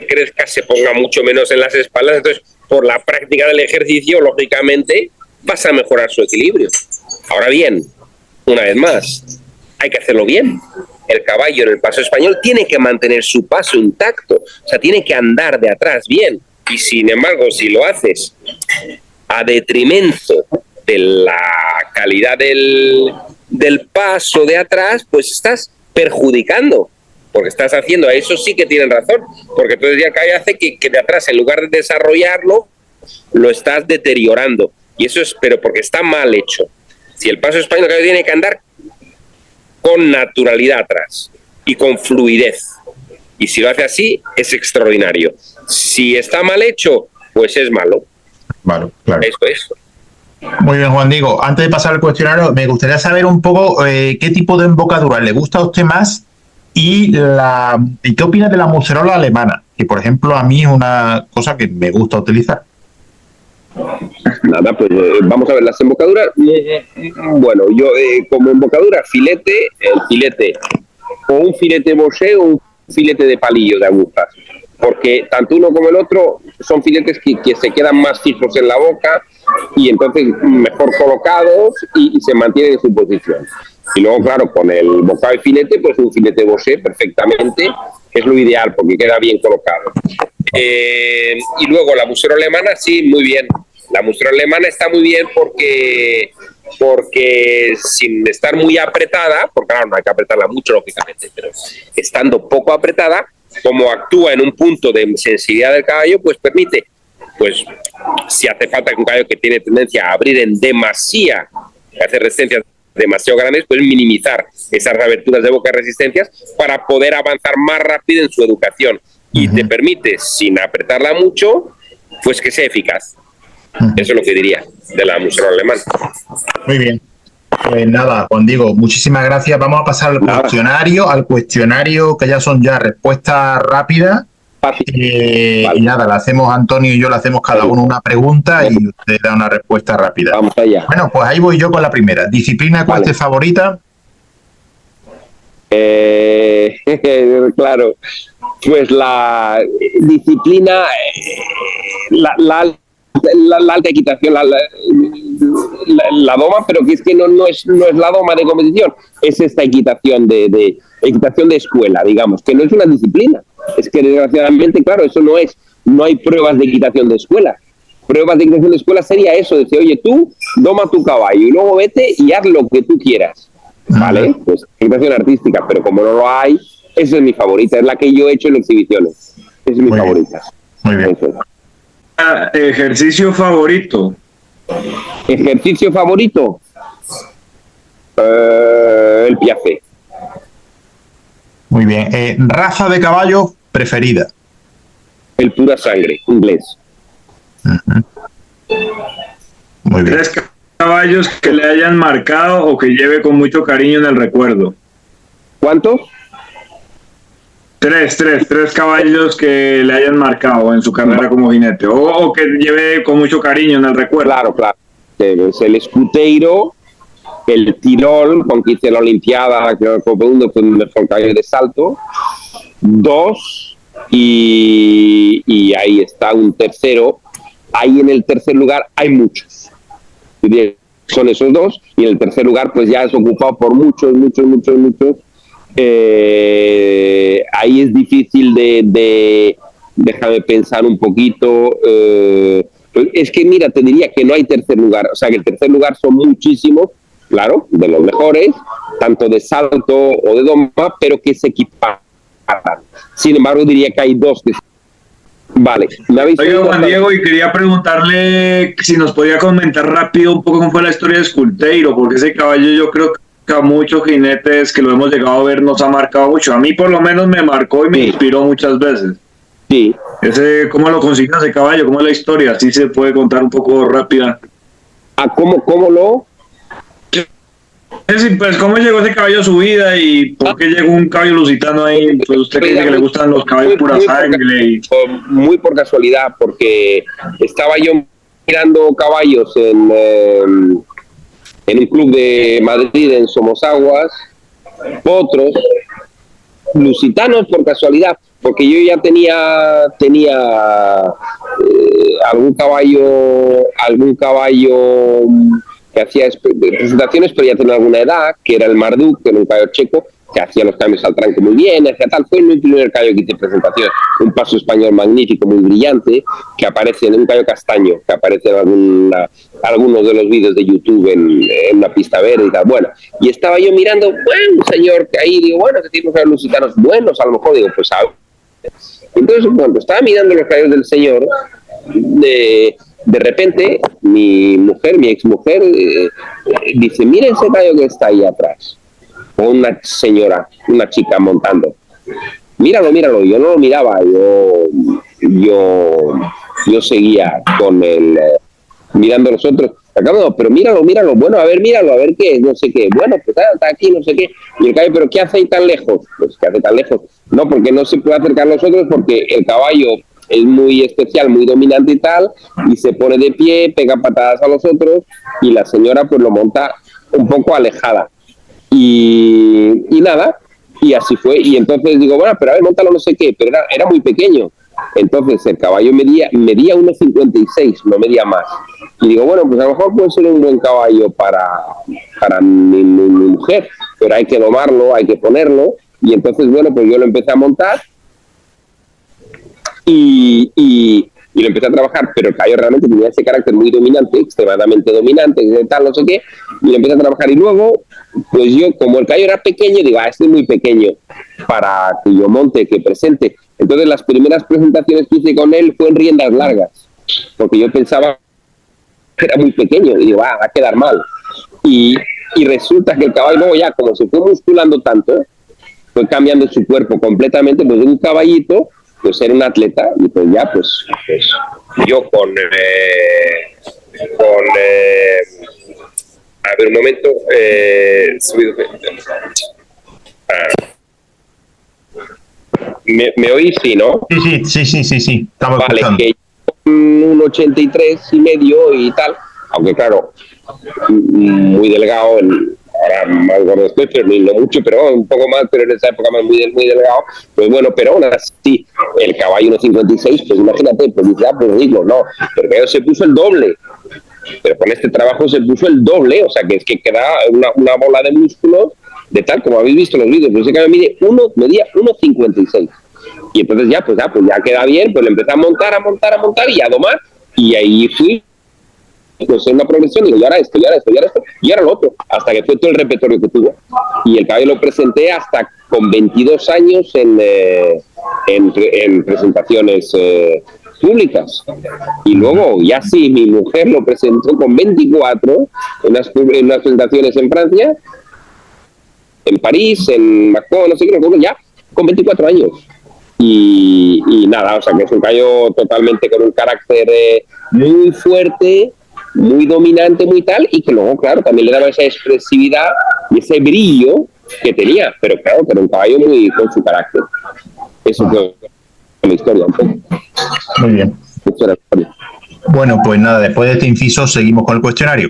crezca, se ponga mucho menos en las espaldas. Entonces, por la práctica del ejercicio, lógicamente, vas a mejorar su equilibrio. Ahora bien, una vez más, hay que hacerlo bien. El caballo en el paso español tiene que mantener su paso intacto, o sea, tiene que andar de atrás bien. Y sin embargo, si lo haces a detrimento de la calidad del paso de atrás, pues estás perjudicando, porque estás haciendo, a eso sí que tienen razón, porque entonces ya el caballo hace que de atrás, en lugar de desarrollarlo, lo estás deteriorando, y eso es, pero porque está mal hecho. Si el paso español, el caballo tiene que andar con naturalidad atrás y con fluidez, y si lo hace así, es extraordinario. Si está mal hecho, pues es malo. Vale, claro. Eso es. Muy bien, Juan Diego. Antes de pasar al cuestionario, me gustaría saber un poco qué tipo de embocadura le gusta a usted más y qué opina de la muserola alemana, que por ejemplo a mí es una cosa que me gusta utilizar. Nada, pues vamos a ver las embocaduras. Bueno, yo como embocadura, filete, el filete, o un filete Boucher o un filete de palillo de agujas, porque tanto uno como el otro son filetes que se quedan más fijos en la boca y entonces mejor colocados y se mantienen en su posición. Y luego, claro, con el bocado y filete, pues un filete Boucher perfectamente es lo ideal porque queda bien colocado. Y luego la muserola alemana, sí, muy bien. La muserola alemana está muy bien porque sin estar muy apretada, porque claro, no hay que apretarla mucho, lógicamente, pero estando poco apretada, como actúa en un punto de sensibilidad del caballo, pues permite, pues si hace falta que un caballo que tiene tendencia a abrir en demasía, que hace resistencia demasiado grandes, pues minimizar esas aberturas de boca resistencias para poder avanzar más rápido en su educación. Y te permite, sin apretarla mucho, pues que sea eficaz. Eso es lo que diría de la muserol alemán. Muy bien. Pues nada, Juan Diego, muchísimas gracias. Vamos a pasar al cuestionario, que ya son respuestas rápidas. Fácil. Vale. Y nada, le hacemos Antonio y yo, le hacemos cada uno una pregunta y usted da una respuesta rápida. Vamos allá. Bueno, pues ahí voy yo con la primera. ¿Disciplina cuál es favorita? Claro, pues la disciplina, la alta equitación, la doma, pero que es que no es la doma de competición, es esta equitación de equitación de escuela, digamos, que no es una disciplina. Es que desgraciadamente, claro, eso no hay pruebas de equitación de escuela. Pruebas de equitación de escuela sería eso, decir, oye, tú doma tu caballo y luego vete y haz lo que tú quieras. ¿Vale? Pues equitación artística, pero como no lo hay, esa es mi favorita, es la que yo he hecho en exhibiciones. Es mi favorita. Muy bien. Ejercicio favorito. Ejercicio favorito. El Piaget. Muy bien. Raza de caballo preferida. El pura sangre, inglés. Muy bien. 3 caballos que le hayan marcado o que lleve con mucho cariño en el recuerdo. ¿Cuántos? 3 caballos que le hayan marcado en su carrera como jinete o que lleve con mucho cariño en el recuerdo. Claro. Es el Escuteiro, el Tirol, con que hice la Olimpiada, creo que fue uno, fue un mejor caballo de salto. 2, y ahí está un tercero. Ahí en el tercer lugar hay muchos. Son esos 2, y en el tercer lugar pues ya es ocupado por muchos. Ahí es difícil de déjame pensar un poquito. Es que mira, te diría que no hay tercer lugar, o sea que el tercer lugar son muchísimos, claro, de los mejores, tanto de salto o de doma, pero que se equiparan. Sin embargo, diría que hay 2 que... Vale, me habéis... Oiga, Juan Diego, y quería preguntarle si nos podía comentar rápido un poco cómo fue la historia de Escuteiro, porque ese caballo yo creo que a muchos jinetes que lo hemos llegado a ver nos ha marcado mucho. A mí por lo menos me marcó y me inspiró muchas veces. Sí. ¿Cómo lo consiguió ese caballo? ¿Cómo es la historia? ¿Sí se puede contar un poco rápida? ¿Cómo lo...? Pues cómo llegó ese caballo a su vida y por qué llegó un caballo lusitano ahí. Pues usted que dice que le gustan los caballos pura sangre. Muy por casualidad, porque estaba yo mirando caballos en un club de Madrid, en Somosaguas, otros lusitanos por casualidad, porque yo ya tenía algún caballo que hacía presentaciones, pero ya tenía alguna edad, que era el Marduk, que era un caballo checo, que hacía los cambios al tranque muy bien, hacía tal. Fue mi primer caballo que hice presentación, un paso español magnífico, muy brillante, que aparece en un caballo castaño, que aparece en algunos de los vídeos de YouTube en una pista verde y tal. Bueno, y estaba yo mirando, un señor que ahí, digo, bueno, que tiene unos caballos lusitanos buenos, a lo mejor, digo, pues algo. Entonces, cuando estaba mirando los caballos del señor, de repente, mi exmujer, dice, mira ese caballo que está ahí atrás. O una señora, una chica montando. Míralo. Yo no lo miraba, yo seguía con mirando a los otros. No, pero míralo. Bueno, a ver qué, no sé qué. Bueno, pues está aquí, no sé qué. Y el caballo, ¿pero qué hace ahí tan lejos? Pues, ¿qué hace tan lejos? No, porque no se puede acercar a los otros porque el caballo es muy especial, muy dominante y tal, y se pone de pie, pega patadas a los otros, y la señora pues lo monta un poco alejada. Y nada, y así fue. Y entonces digo, bueno, pero a ver, montalo no sé qué, pero era muy pequeño. Entonces el caballo medía 1,56, no medía más. Y digo, bueno, pues a lo mejor puede ser un buen caballo para mi mujer, pero hay que domarlo, hay que ponerlo. Y entonces, bueno, pues yo lo empecé a montar y lo empecé a trabajar, pero el caballo realmente tenía ese carácter muy dominante, extremadamente dominante, tal, no sé qué, y lo empecé a trabajar. Y luego, pues yo, como el caballo era pequeño, digo, este es muy pequeño para que yo monte, que presente. Entonces las primeras presentaciones que hice con él fue en riendas largas, porque yo pensaba que era muy pequeño, y digo, va a quedar mal. Y y resulta que el caballo luego ya, como se fue musculando tanto, fue cambiando su cuerpo completamente, pues un caballito, pues era un atleta, y pues ya, pues yo a ver un momento, ¿me oís? Sí, ¿no? Sí, estamos Vale, escuchando. que un 83 y medio y tal, aunque claro, muy delgado, ahora más gordo estoy, pero no mucho, pero un poco más, pero en esa época más muy delgado, pues bueno, pero aún así, el caballo 1,56, pues imagínate, pues dice, pues digo, no, pero el caballo se puso el doble, pero con este trabajo se puso el doble, o sea que es que queda una bola de músculos, de tal, como habéis visto en los vídeos, pues ese caballo medía 1,56. Y entonces ya queda bien, pues le empecé a montar y a domar, y ahí fui, pues en una progresión, digo, y ahora esto, y ahora lo otro, hasta que fue todo el repertorio que tuvo. Y el caballo lo presenté hasta con 22 años en presentaciones públicas. Y luego, ya sí, mi mujer lo presentó con 24 en unas presentaciones en Francia, en París, en Macron, no sé qué, ya con 24 años. Y nada, o sea que es un caballo totalmente con un carácter muy fuerte, muy dominante, muy tal, y que luego, claro, también le daba esa expresividad y ese brillo que tenía, pero claro, que era un caballo muy con su carácter. Eso fue la historia un poco. Muy bien. Eso era la historia. Bueno, pues nada, después de este inciso seguimos con el cuestionario.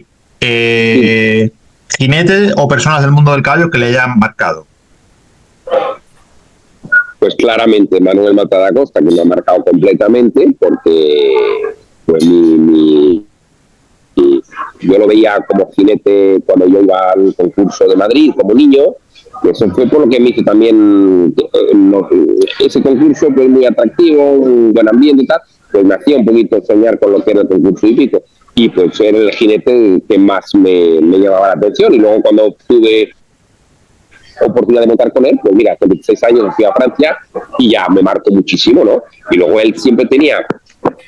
¿Jinetes o personas del mundo del caballo que le hayan marcado? Pues claramente Manuel Matadacosta, que me ha marcado completamente, porque pues yo lo veía como jinete cuando yo iba al concurso de Madrid como niño. Eso fue por lo que me hizo también ese concurso, pues muy atractivo, un buen ambiente y tal, pues me hacía un poquito soñar con lo que era el concurso hípico, y pues era el jinete que más me llamaba la atención. Y luego cuando tuve oportunidad de montar con él, pues mira, con 16 años fui a Francia y ya me marcó muchísimo, ¿no? Y luego él siempre tenía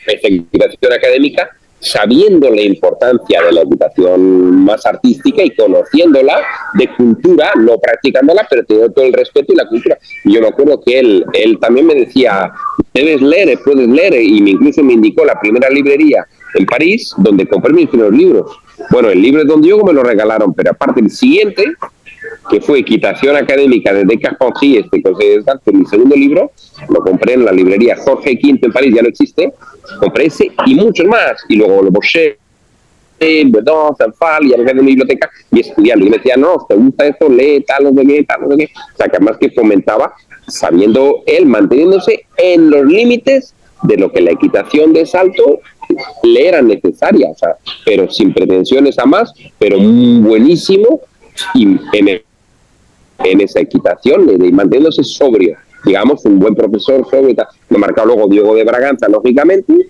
esa equitación académica, sabiendo la importancia de la equitación más artística y conociéndola de cultura, no practicándola, pero teniendo todo el respeto y la cultura. Y yo me acuerdo que él también me decía, debes leer, puedes leer, y incluso me indicó la primera librería en París donde compré mis primeros libros. Bueno, el libro de Don Diego me lo regalaron, pero aparte el siguiente, que fue Equitación Académica de Descartes, mi segundo libro, lo compré en la librería Jorge V en París, ya no existe, compré ese y muchos más, y luego Le Bochet, Bedon, Sanfal, y a veces en mi biblioteca, y estudiando, y me decía, no, ¿te gusta esto? Lee tal, no sé qué, o sea, que además que fomentaba, sabiendo él, manteniéndose en los límites de lo que la equitación de salto le era necesaria, o sea, pero sin pretensiones a más, pero buenísimo, y en esa equitación, de manteniéndose sobrio, digamos, un buen profesor sobrio. Me ha marcado luego Diego de Braganza, lógicamente,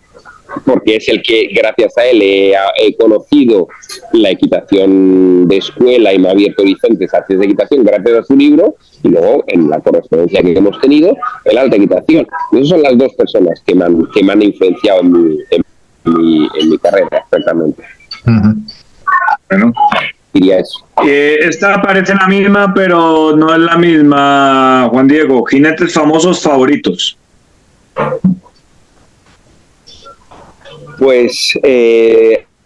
porque es el que, gracias a él, he conocido la equitación de escuela y me ha abierto horizontes hacia esa equitación gracias a su libro, y luego en la correspondencia que hemos tenido, el alta equitación. Y esas son las dos personas que me han influenciado en mi carrera, exactamente. Bueno. Diría eso. Esta parece la misma, pero no es la misma, Juan Diego. Jinetes famosos favoritos. Pues,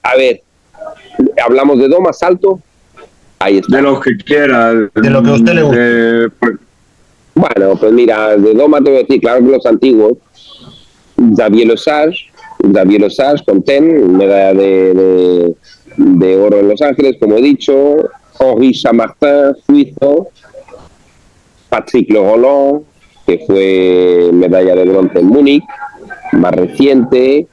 a ver, hablamos de doma, salto. Ahí está. De lo que quiera. De lo que a usted le guste. Bueno, pues mira, de doma te voy a decir, claro que los antiguos. Xavier Lesage con Ten, medalla de oro en Los Ángeles, como he dicho. Henri Saint-Martin, suizo. Patrick Le Roland, que fue medalla de bronce en Múnich, más reciente.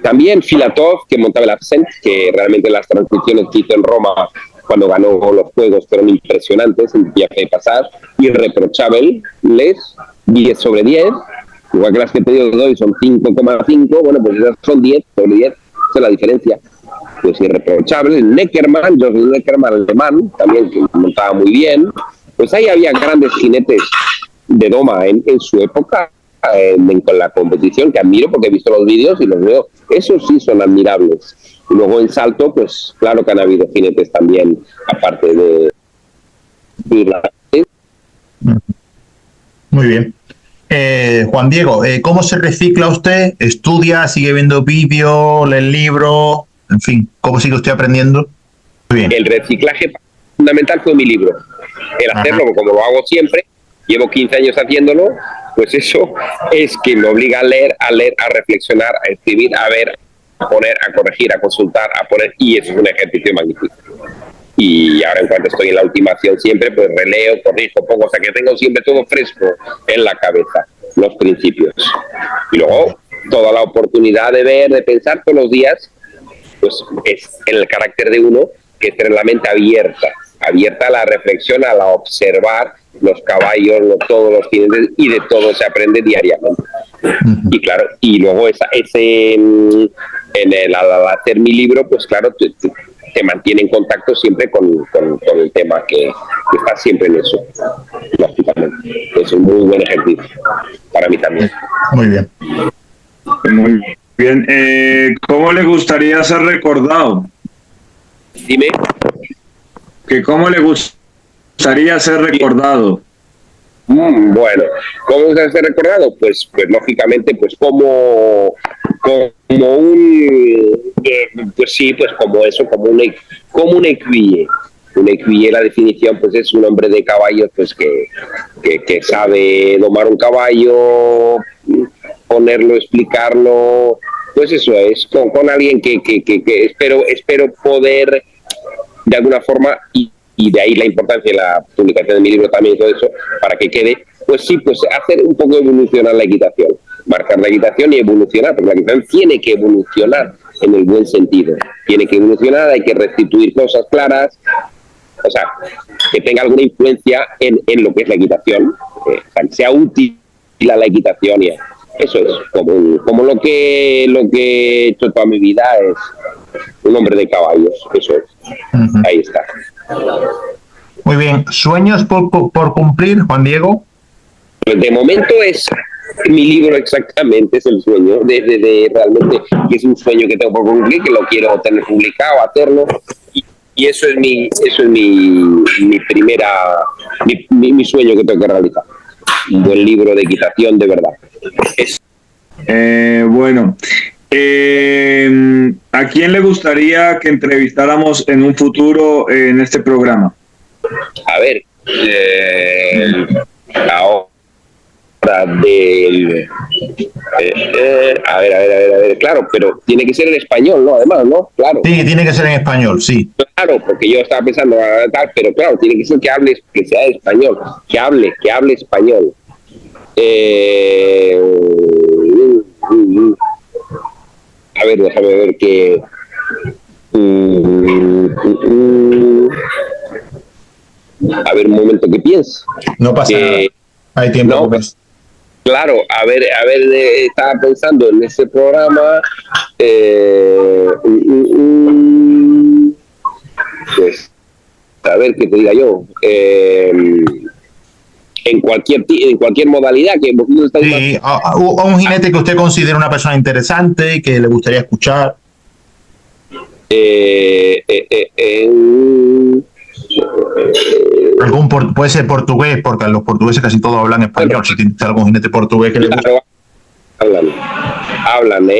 También Filatov, que montaba el Absent, que realmente las transmisiones que hizo en Roma cuando ganó los Juegos fueron impresionantes, en viaje de pasar, irreprochables, 10 sobre 10, igual que las que he pedido de hoy son 5,5, bueno, pues esas son 10 sobre 10, esa es la diferencia. Pues irreprochables. Neckermann, Joseph Neckermann, alemán, también, que montaba muy bien. Pues ahí había grandes jinetes de doma en su época, con la competición, que admiro porque he visto los vídeos y los veo, esos sí son admirables. Y luego en salto, pues claro que han habido jinetes también, aparte de Muy bien. Juan Diego, ¿cómo se recicla usted? ¿Estudia, sigue viendo vídeos, lee libros? En fin, ¿cómo sigue usted aprendiendo? Muy bien. El reciclaje fundamental fue mi libro. El hacerlo como lo hago siempre, llevo 15 años haciéndolo, pues eso es que me obliga a leer, a reflexionar, a escribir, a ver, a poner, a corregir, a consultar, a poner, y eso es un ejercicio magnífico. Y ahora en cuanto estoy en la ultimación siempre, pues releo, corrijo, pongo, o sea que tengo siempre todo fresco en la cabeza, los principios. Y luego toda la oportunidad de ver, de pensar todos los días, pues es en el carácter de uno, que es tener la mente abierta a la reflexión, a la observar los caballos, todos los jinetes, y de todo se aprende diariamente. Y claro, y luego al hacer mi libro, pues claro, te mantiene en contacto siempre con el tema que está siempre en eso, lógicamente. Es un muy buen ejercicio para mí también. Muy bien. Muy bien. ¿Cómo le gustaría ser recordado? Dime. ¿Que cómo le gustaría ser recordado? Bueno, ¿cómo gustaría ser recordado? Pues lógicamente, pues como un, pues sí, pues como eso, como un ecuille. Un ecuille, la definición, pues es un hombre de caballos, pues que sabe domar un caballo, ponerlo, explicarlo, pues eso es, con alguien que espero poder de alguna forma, y de ahí la importancia de la publicación de mi libro también y todo eso, para que quede, pues sí, pues hacer un poco evolucionar la equitación, marcar la equitación y evolucionar, porque la equitación tiene que evolucionar en el buen sentido, tiene que evolucionar, hay que restituir cosas claras, o sea, que tenga alguna influencia en lo que es la equitación, o sea, que sea útil a la equitación, y eso es, como lo que he hecho toda mi vida es un hombre de caballos, eso es. Ahí está. Muy bien. ¿Sueños por cumplir, Juan Diego? De momento es mi libro, exactamente, es el sueño de realmente, que es un sueño que tengo por cumplir, que lo quiero tener publicado, hacerlo, y eso es mi primera, mi sueño que tengo que realizar, un buen libro de equitación de verdad. Bueno, ¿a quién le gustaría que entrevistáramos en un futuro en este programa? A ver, ahora del... a ver, claro, pero tiene que ser en español, ¿no? Además, ¿no? Claro. Sí, tiene que ser en español, sí. Claro, porque yo estaba pensando tal, pero claro, tiene que ser que sea español, que hable español. A ver, déjame ver que... A ver, un momento que pienso. No pasa nada. Hay tiempo. No, pues, claro, a ver, estaba pensando en ese programa. Pues, a ver qué te diga yo. En cualquier modalidad que vosotros estáis... Sí, a un jinete que usted considere una persona interesante y que le gustaría escuchar. Puede ser portugués, porque los portugueses casi todos hablan español. Si tiene algún jinete portugués que le guste. Hablan,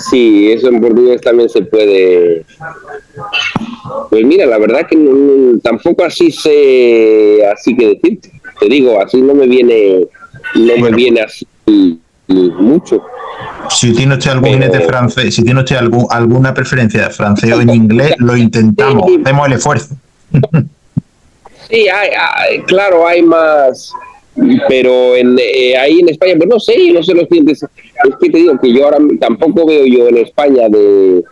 sí, eso en portugués también se puede. Pues mira, la verdad que tampoco así sé, así que decirte. Te digo, así no me viene así mucho. Si tiene usted algún jinete francés, si tiene usted alguna preferencia de francés o en inglés, lo intentamos, hacemos el esfuerzo. Sí, claro, hay más, pero ahí en España, pues no sé los clientes. Es que te digo que yo ahora tampoco veo yo en España de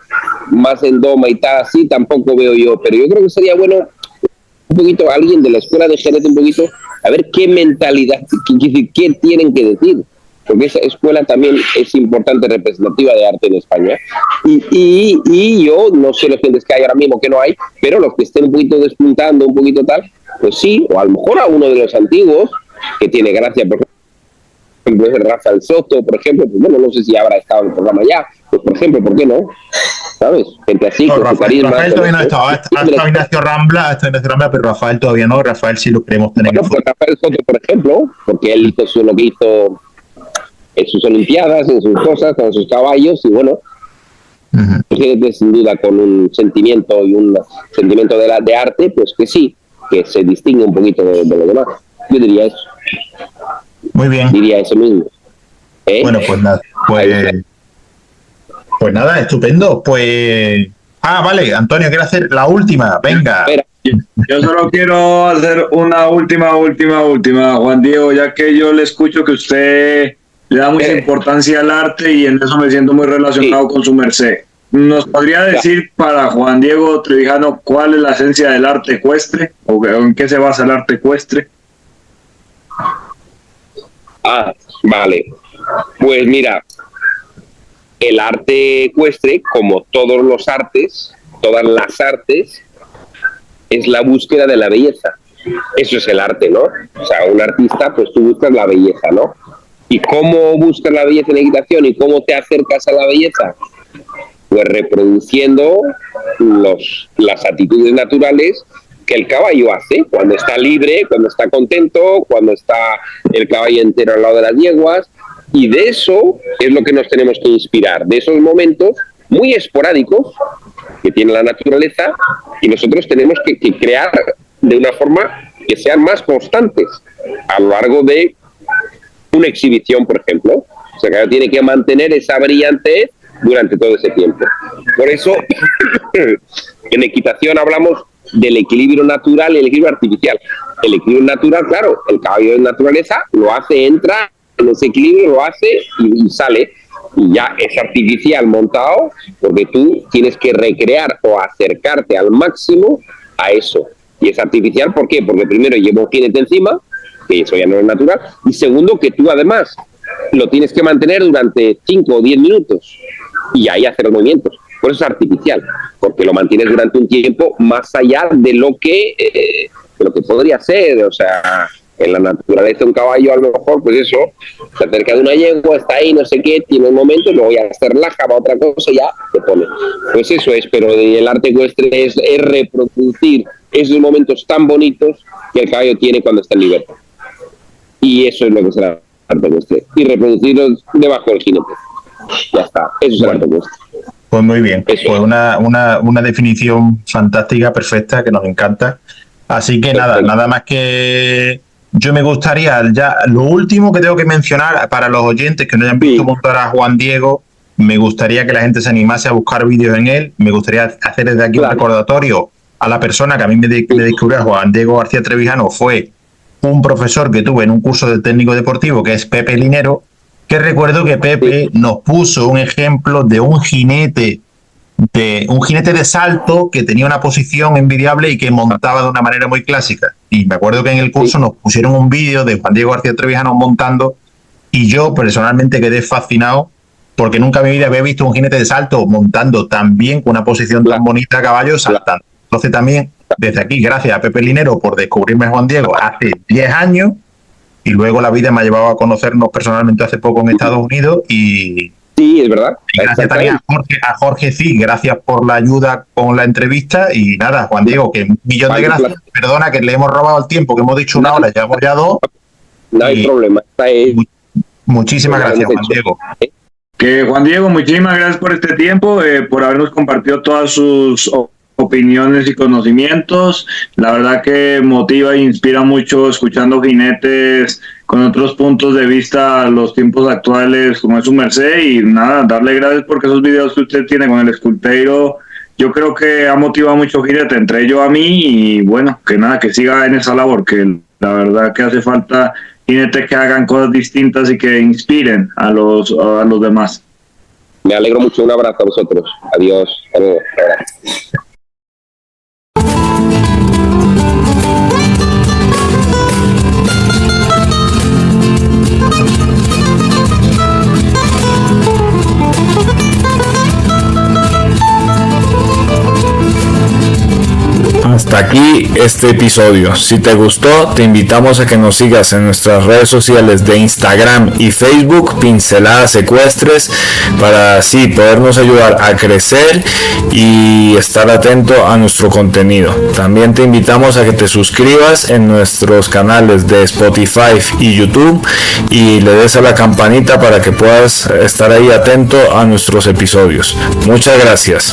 más en doma y tal, así tampoco veo yo, pero yo creo que sería bueno un poquito alguien de la escuela de jinete, un poquito, a ver qué mentalidad, qué tienen que decir, porque esa escuela también es importante, representativa de arte en España, y yo no sé los clientes que hay ahora mismo, que no hay, pero los que estén un poquito despuntando, un poquito tal, pues sí, o a lo mejor a uno de los antiguos, que tiene gracia, por ejemplo, Rafael Soto, por ejemplo, pues bueno, no sé si habrá estado en el programa ya, pues por ejemplo, ¿por qué no? ¿Sabes? Gente así, No, con su carisma. Rafael todavía no ha estado, ha estado Ignacio Rambla, pero Rafael todavía no. Rafael sí lo queremos tener. Bueno, pues Rafael Soto, por ejemplo, porque él hizo lo que hizo en sus Olimpiadas, en sus cosas, con sus caballos, y bueno, gente sin duda con un sentimiento y un sentimiento de arte, pues que sí, que se distingue un poquito de lo demás. Yo diría eso. Muy bien. Diría eso mismo. Bueno, pues nada, pues nada, estupendo. Pues vale, Antonio, quiero hacer la última. Venga. Yo solo quiero hacer una última, Juan Diego, ya que yo le escucho que usted le da mucha importancia al arte y en eso me siento muy relacionado con su merced. ¿Nos podría decir para Juan Diego Trevijano cuál es la esencia del arte ecuestre o en qué se basa el arte ecuestre? Vale. Pues mira, el arte ecuestre, como todos los artes, todas las artes, es la búsqueda de la belleza. Eso es el arte, ¿no? O sea, un artista, pues tú buscas la belleza, ¿no? ¿Y cómo buscas la belleza en la equitación y cómo te acercas a la belleza? Pues reproduciendo las actitudes naturales que el caballo hace cuando está libre, cuando está contento, cuando está el caballo entero al lado de las yeguas, y de eso es lo que nos tenemos que inspirar, de esos momentos muy esporádicos que tiene la naturaleza, y nosotros tenemos que crear de una forma que sean más constantes a lo largo de una exhibición, por ejemplo. O sea, que tiene que mantener esa brillantez durante todo ese tiempo. Por eso, en equitación hablamos del equilibrio natural y el equilibrio artificial. El equilibrio natural, claro, el caballo de naturaleza lo hace, entra en ese equilibrio, lo hace y sale, y ya es artificial montado, porque tú tienes que recrear o acercarte al máximo a eso. Y es artificial, ¿por qué? Porque primero lleva un jinete encima, que eso ya no es natural, y segundo, que tú además lo tienes que mantener durante 5 o 10 minutos, y ahí hacer los movimientos. Por eso es artificial, porque lo mantienes durante un tiempo más allá de lo que podría ser. O sea, en la naturaleza un caballo a lo mejor, pues eso, se acerca de una yegua, está ahí, no sé qué, tiene un momento, luego ya se relaja, va a otra cosa y ya se pone. Pues eso es, pero el arte ecuestre es reproducir esos momentos tan bonitos que el caballo tiene cuando está en libertad. Y eso es lo que es el arte ecuestre. Y reproducirlos debajo del jinete. Ya está, eso es el arte ecuestre. Pues muy bien, pues una definición fantástica, perfecta, que nos encanta. Así que nada más que yo me gustaría, ya lo último que tengo que mencionar para los oyentes que no hayan visto montar a Juan Diego, me gustaría que la gente se animase a buscar vídeos en él, me gustaría hacer desde aquí un recordatorio a la persona que a mí me descubrió, Juan Diego García Trevijano, fue un profesor que tuve en un curso de técnico deportivo, que es Pepe Linero, que recuerdo que Pepe nos puso un ejemplo de un jinete de salto que tenía una posición envidiable y que montaba de una manera muy clásica. Y me acuerdo que en el curso nos pusieron un vídeo de Juan Diego García Trevijano montando, y yo personalmente quedé fascinado porque nunca en mi vida había visto un jinete de salto montando tan bien, con una posición tan bonita a caballo, saltando. Entonces también, desde aquí, gracias a Pepe Linero por descubrirme a Juan Diego hace 10 años, y luego la vida me ha llevado a conocernos personalmente hace poco en Estados Unidos, y sí, es verdad. Y gracias también a Jorge Cid, gracias por la ayuda con la entrevista. Y nada, Juan Diego, que un millón de gracias. Perdona que le hemos robado el tiempo, que hemos dicho una hora, llevamos ya 2. No hay problema. Muchísimas gracias, Juan Diego. Juan Diego, muchísimas gracias por este tiempo, por habernos compartido todas sus opiniones y conocimientos. La verdad que motiva e inspira mucho escuchando jinetes con otros puntos de vista a los tiempos actuales, como es su merced. Y nada, darle gracias porque esos videos que usted tiene con el esculteiro, yo creo que ha motivado mucho jinete, entre ellos a mí, y bueno, que nada, que siga en esa labor, que la verdad que hace falta jinetes que hagan cosas distintas y que inspiren a los demás. Me alegro mucho, un abrazo a vosotros. Adiós. Hasta luego. Hasta hasta aquí este episodio. Si te gustó, te invitamos a que nos sigas en nuestras redes sociales de Instagram y Facebook, Pinceladas Ecuestres, para así podernos ayudar a crecer y estar atento a nuestro contenido. También te invitamos a que te suscribas en nuestros canales de Spotify y YouTube y le des a la campanita para que puedas estar ahí atento a nuestros episodios. Muchas gracias.